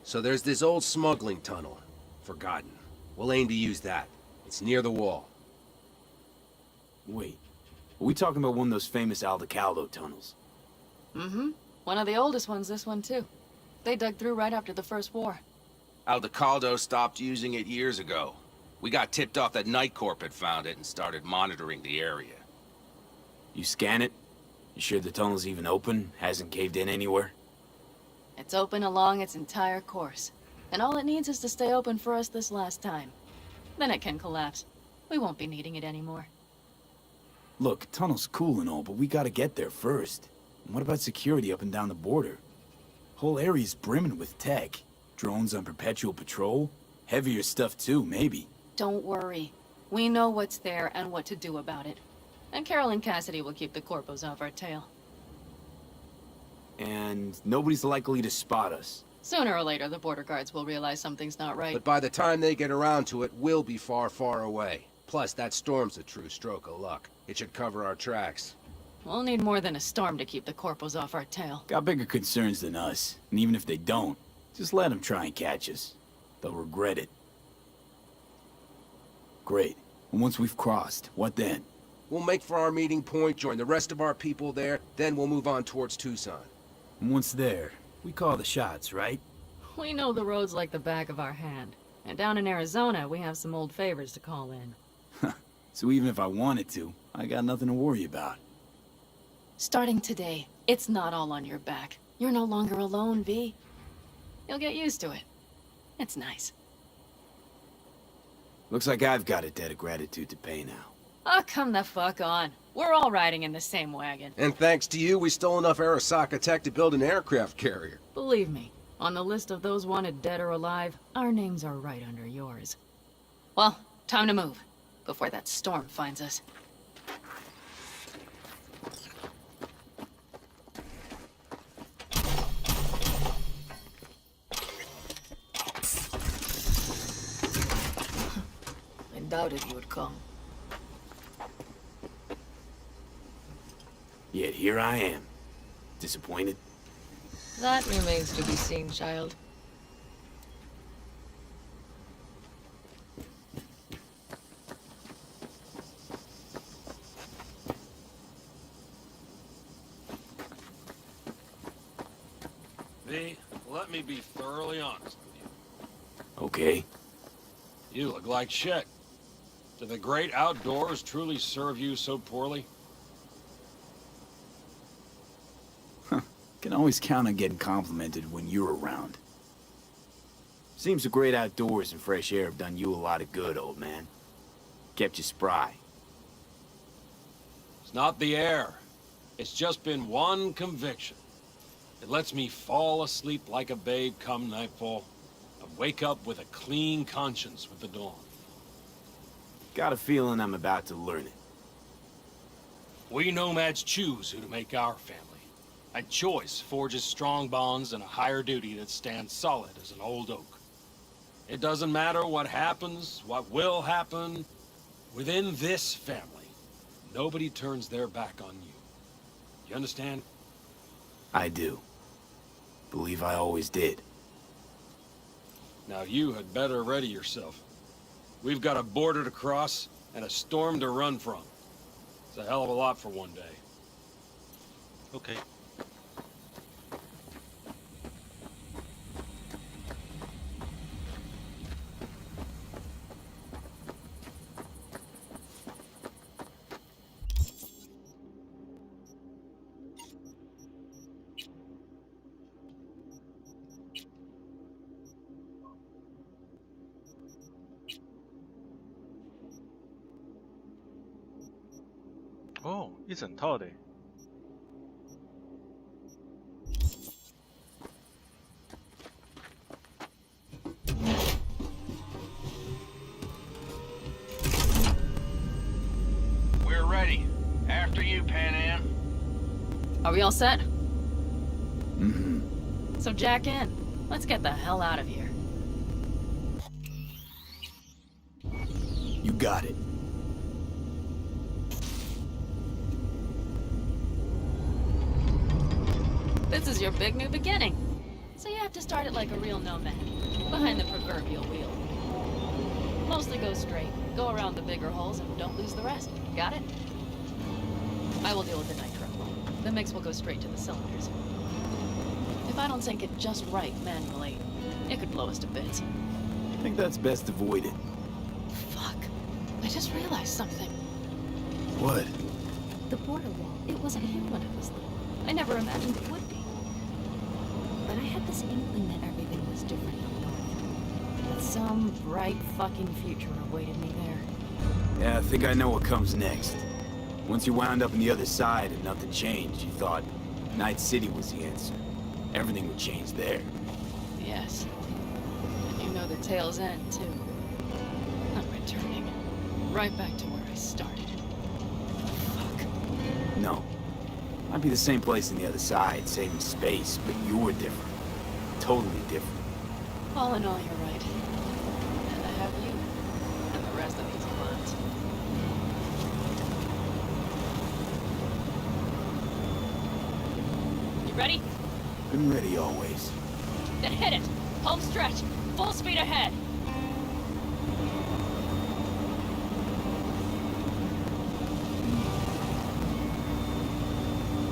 So there's this old smuggling tunnel. Forgotten. We'll aim to use that. It's near the wall. Wait. Are we talking about one of those famous Aldecaldo tunnels? Mm-hmm. One of the oldest ones, this one too. They dug through right after the First War. Aldecaldo stopped using it years ago. We got tipped off that Night Corp had found it and started monitoring the area. You scan it? You sure the tunnel's even open? Hasn't caved in anywhere? It's open along its entire course. And all it needs is to stay open for us this last time. Then it can collapse. We won't be needing it anymore. Look, tunnel's cool and all, but we gotta get there first. And what about security up and down the border? Whole area's brimming with tech. Drones on perpetual patrol? Heavier stuff too, maybe. Don't worry. We know what's there and what to do about it. And Carol and Cassidy will keep the corpos off our tail. And nobody's likely to spot us. Sooner or later, the border guards will realize something's not right. But by the time they get around to it, we'll be far, far away. Plus, that storm's a true stroke of luck. It should cover our tracks. We'll need more than a storm to keep the corpos off our tail. Got bigger concerns than us. And even if they don't, just let them try and catch us. They'll regret it. Great. And once we've crossed, what then? We'll make for our meeting point, join the rest of our people there, then we'll move on towards Tucson. And once there, we call the shots, right? We know the roads like the back of our hand. And down in Arizona, we have some old favors to call in. So even if I wanted to, I got nothing to worry about. Starting today, it's not all on your back. You're no longer alone, V. You'll get used to it. It's nice. Looks like I've got a debt of gratitude to pay now. Oh, come the fuck on. We're all riding in the same wagon. And thanks to you, we stole enough Arasaka tech to build an aircraft carrier. Believe me, on the list of those wanted dead or alive, our names are right under yours. Well, time to move, before that storm finds us. I doubted you would come. Yet here I am. Disappointed? That remains to be seen, child. V, let me be thoroughly honest with you. Okay. You look like shit. Do the great outdoors truly serve you so poorly? Can always count on getting complimented when you're around. Seems the great outdoors and fresh air have done you a lot of good, old man. Kept you spry. It's not the air. It's just been one conviction. It lets me fall asleep like a babe come nightfall, and wake up with a clean conscience with the dawn. Got a feeling I'm about to learn it. We nomads choose who to make our family. And choice forges strong bonds and a higher duty that stands solid as an old oak. It doesn't matter what happens, what will happen. Within this family, nobody turns their back on you. You understand? I do. Believe I always did. Now you had better ready yourself. We've got a border to cross and a storm to run from. It's a hell of a lot for one day. Okay. 一整套的欸。We're ready. After you, Pan Am. Are we all set? Mm-hmm. So jack in. Let's get the hell out of here. You got it. This is your big new beginning. So you have to start it like a real nomad, behind the proverbial wheel. Mostly go straight, go around the bigger holes, and don't lose the rest. Got it? I will deal with the nitro. The mix will go straight to the cylinders. If I don't sync it just right manually, it could blow us to bits. I think that's best avoided. Fuck. I just realized something. What? The border wall. It wasn't here when I was little. I never imagined it would be. But I had this inkling that everything was different up north. That some bright fucking future awaited me there. Yeah, I think I know what comes next. Once you wound up on the other side and nothing changed, you thought Night City was the answer. Everything would change there. Yes. And you know the tale's end, too. I'm returning. Right back to where I started. Fuck. No. Might be the same place on the other side, saving space, but you're different. Totally different. All in all, you're right. And I have you. And the rest of these clowns. You ready? Been ready always. Then hit it! Home stretch! Full speed ahead!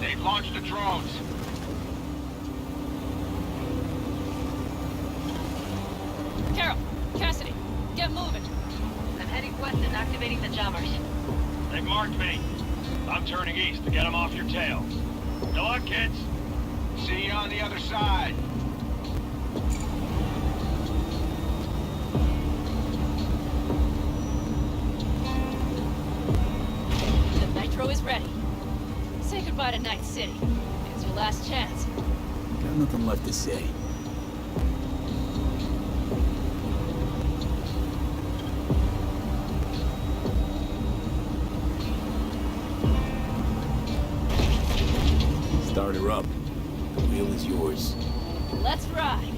They've launched the drones. Carol! Cassidy! Get moving! I'm heading west and activating the jammers. They've marked me. I'm turning east to get them off your tail. Good luck, kids. See you on the other side. The nitro is ready. Say goodbye to Night City. It's your last chance. Got nothing left to say. Start her up. The wheel is yours. Let's ride.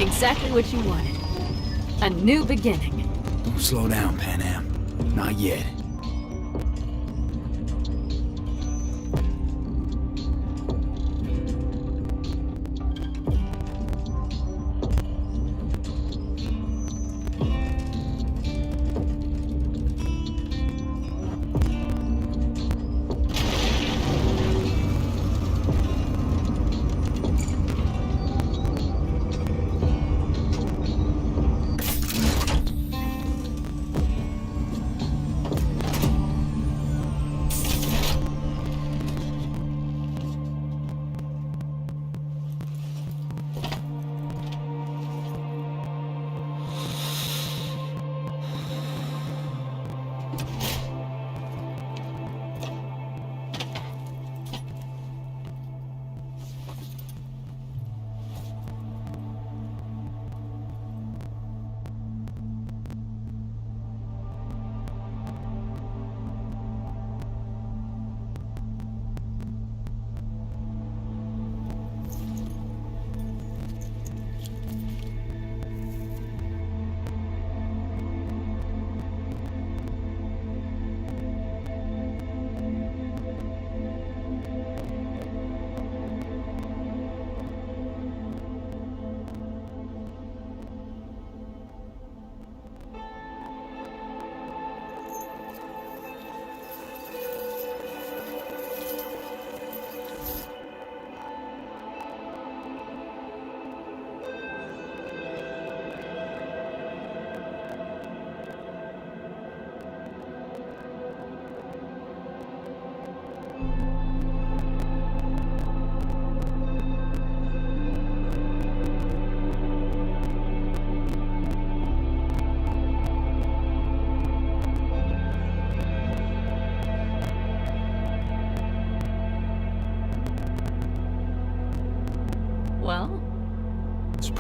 Exactly what you wanted. A new beginning. Don't slow down, Pan Am. Not yet.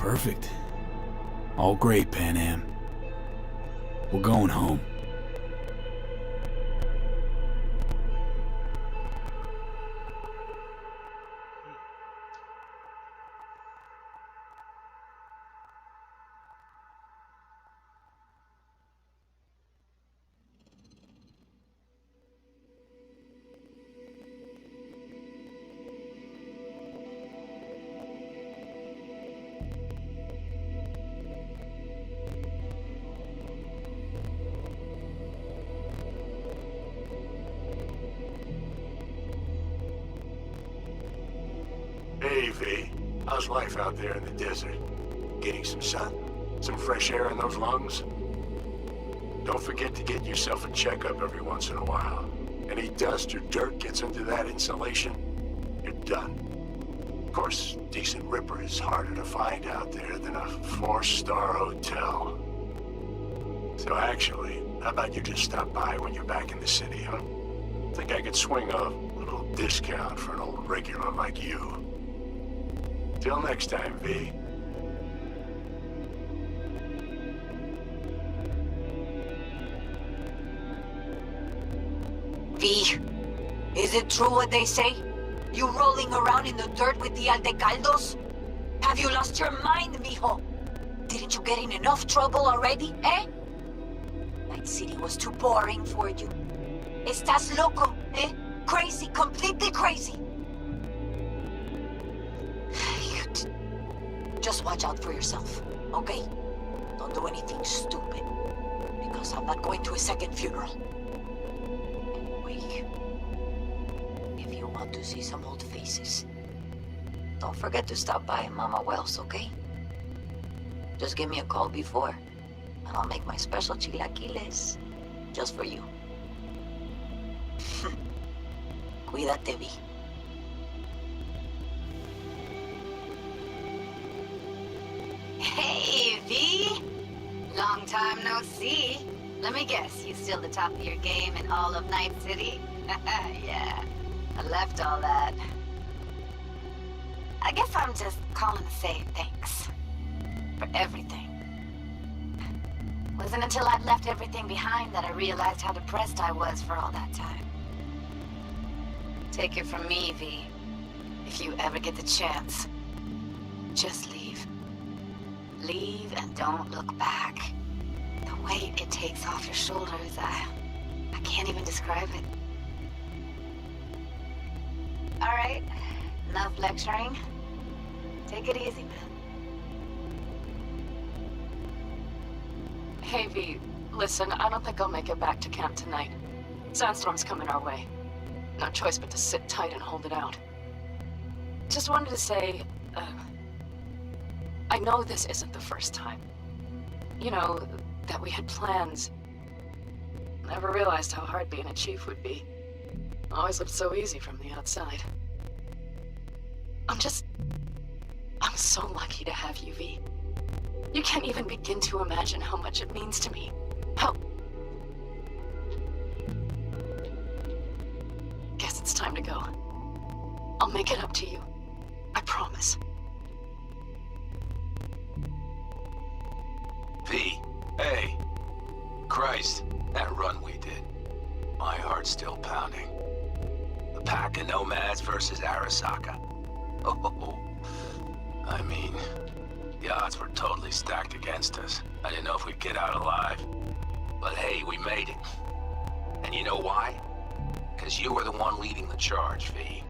Perfect. All great, Pan Am. We're going home. Hey, V. How's life out there in the desert? Getting some sun? Some fresh air in those lungs? Don't forget to get yourself a checkup every once in a while. Any dust or dirt gets into that insulation, you're done. Of course, decent ripper is harder to find out there than a 4-star hotel. So actually, how about you just stop by when you're back in the city, huh? Think I could swing a little discount for an old regular like you. Till next time, V. V, is it true what they say? You rolling around in the dirt with the Aldecaldos? Have you lost your mind, mijo? Didn't you get in enough trouble already, eh? Night City was too boring for you. Estás loco, eh? Crazy, completely crazy. Just watch out for yourself, okay? Don't do anything stupid, because I'm not going to a second funeral. Anyway, if you want to see some old faces, don't forget to stop by Mama Wells, okay? Just give me a call before, and I'll make my special chilaquiles just for you. Cuídate, Vi. Hey, V! Long time no see. Let me guess, you still the top of your game in all of Night City? Yeah, I left all that. I guess I'm just calling to say thanks. For everything. Wasn't until I'd left everything behind that I realized how depressed I was for all that time. Take it from me, V. If you ever get the chance, just leave. Leave and don't look back. The weight it takes off your shoulders, I can't even describe it. All right, enough lecturing. Take it easy, man. Hey, V, listen, I don't think I'll make it back to camp tonight. Sandstorm's coming our way. No choice but to sit tight and hold it out. Just wanted to say, I know this isn't the first time. You know, that we had plans. Never realized how hard being a chief would be. Always looked so easy from the outside. I'm so lucky to have you, V. You can't even begin to imagine how much it means to me. How... Guess it's time to go. I'll make it up to you. I promise. V, hey. Christ, that run we did. My heart's still pounding. The pack of nomads versus Arasaka. Oh, I mean, the odds were totally stacked against us. I didn't know if we'd get out alive. But hey, we made it. And you know why? Because you were the one leading the charge, V.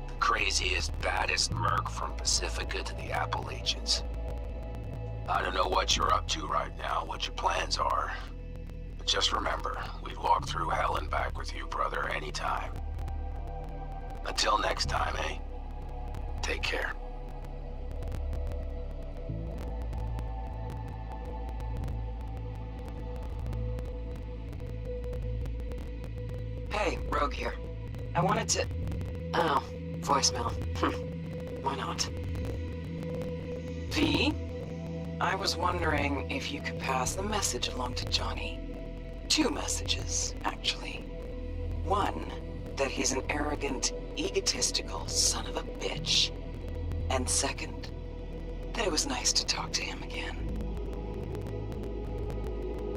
The craziest, baddest merc from Pacifica to the Appalachians. I don't know what you're up to right now, what your plans are. But just remember, we'd walk through hell and back with you, brother, anytime. Until next time, eh? Take care. Hey, Rogue here. I wanted to... Oh, voicemail. Why not? V? I was wondering if you could pass the message along to Johnny. 2 messages, actually. One, that he's an arrogant, egotistical son of a bitch. And second, that it was nice to talk to him again.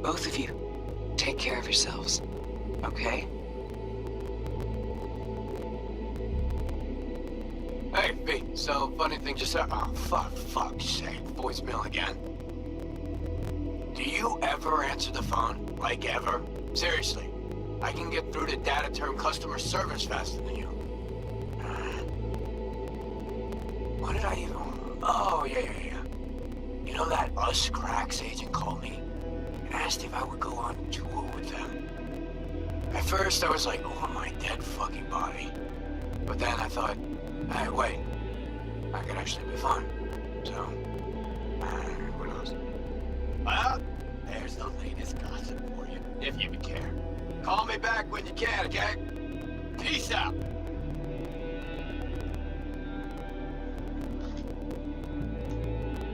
Both of you, take care of yourselves, okay? Hey, V, so funny thing just happened. Oh, fuck's sake, voicemail again. Do you ever answer the phone? Like, ever? Seriously, I can get through to data term customer service faster than you. What did I even... Oh, yeah. You know that Us Cracks agent called me and asked if I would go on tour with them. At first, I was like, oh, my dead fucking body. But then I thought, hey, wait, I could actually be fun. So, who knows? Well, there's the latest gossip for you, if you care. Call me back when you can, okay? Peace out.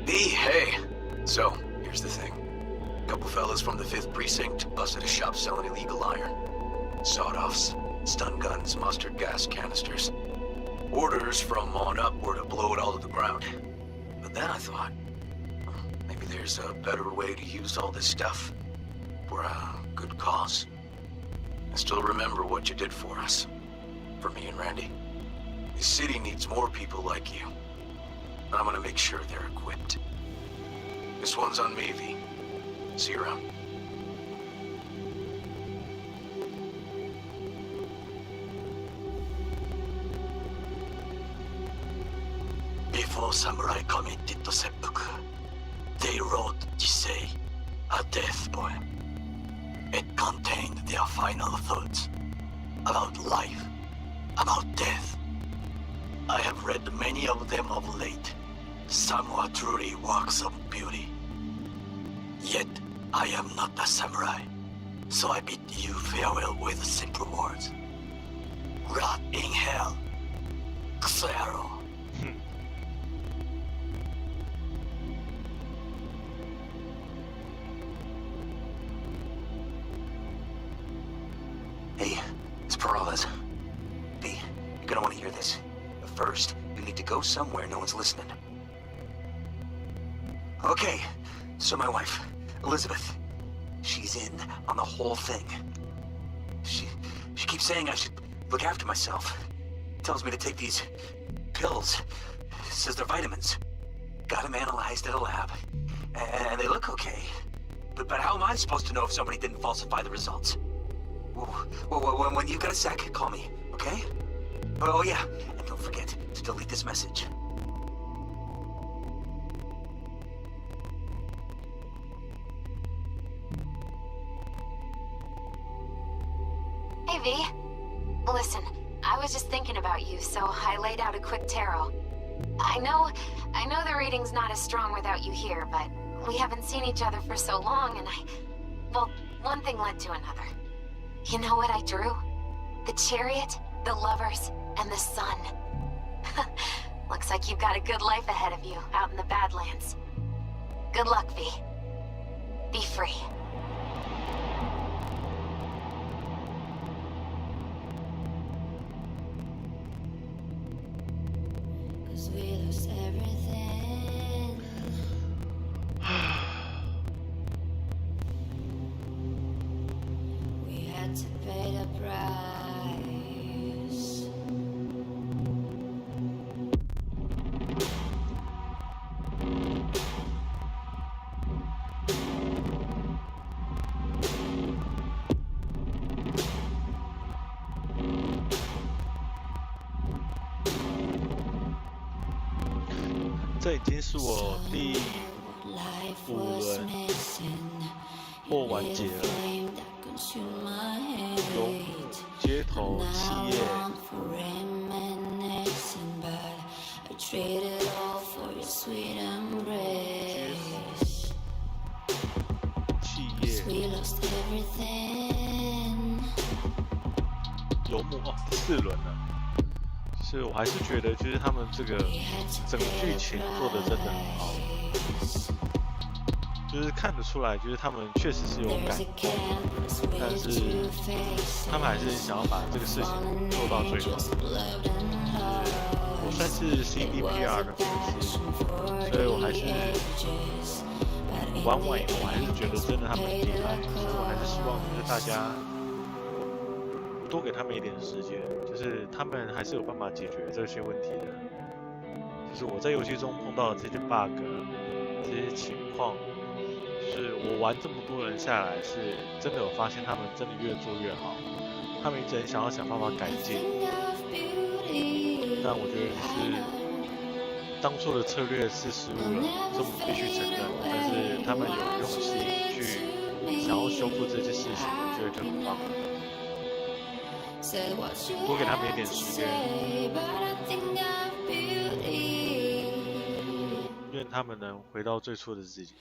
Hey. So, here's the thing. A couple fellas from the 5th Precinct busted a shop selling illegal iron. Sawed-offs, stun guns, mustard gas canisters. Orders from on up were to blow it all to the ground. But then I thought, maybe there's a better way to use all this stuff for a good cause. I still remember what you did for us. For me and Randy. This city needs more people like you. I'm gonna make sure they're equipped. This one's on me, V. See you around. Before samurai committed to seppuku, they wrote Jisei, a death poem. It contained their final thoughts about life, about death. I have read many of them of late. Some are truly works of beauty. Yet, I am not a samurai, so I bid you farewell with simple words. Rot in hell, Xero. Hey, it's Peralez. V, you're gonna want to hear this. But first, you need to go somewhere no one's listening. Okay, so my wife, Elizabeth, she's in on the whole thing. She keeps saying I should look after myself. Tells me to take these pills. Says they're vitamins. Got them analyzed at a lab. And they look okay. But how am I supposed to know if somebody didn't falsify the results? Well, when you got a sec, call me, okay? Oh yeah, and don't forget to delete this message. Hey, V. Listen, I was just thinking about you, so I laid out a quick tarot. I know the reading's not as strong without you here, but we haven't seen each other for so long, and well, one thing led to another. You know what I drew? The chariot, the lovers, and the sun. Looks like you've got a good life ahead of you, out in the Badlands. Good luck, V. Be free. price. 这已经是我第5轮或完结了。有街头企业。游牧哦，第4轮了。就是我还是觉得，就是他们这个整个剧情做的真的很好，就是看得出来，就是他们确实是有感，但是他们还是想要把这个事情做到最好。我我算是 CDPR 的粉丝，所以我还是玩完以后，我还是觉得真的他们很厉害，所以我还是希望就是大家多给他们一点时间，就是他们还是有办法解决这些问题的。就是我在游戏中碰到的这些 bug， 这些情况，就是我玩这么多人下来，是真的有发现他们真的越做越好，他们一直很想要想办法改进。但我觉得是当初的策略是失误了，这我们必须承认。但是他们有用心去想要修复这些事情，我觉得就很棒。多给他们一点时间，愿他们能回到最初的自己。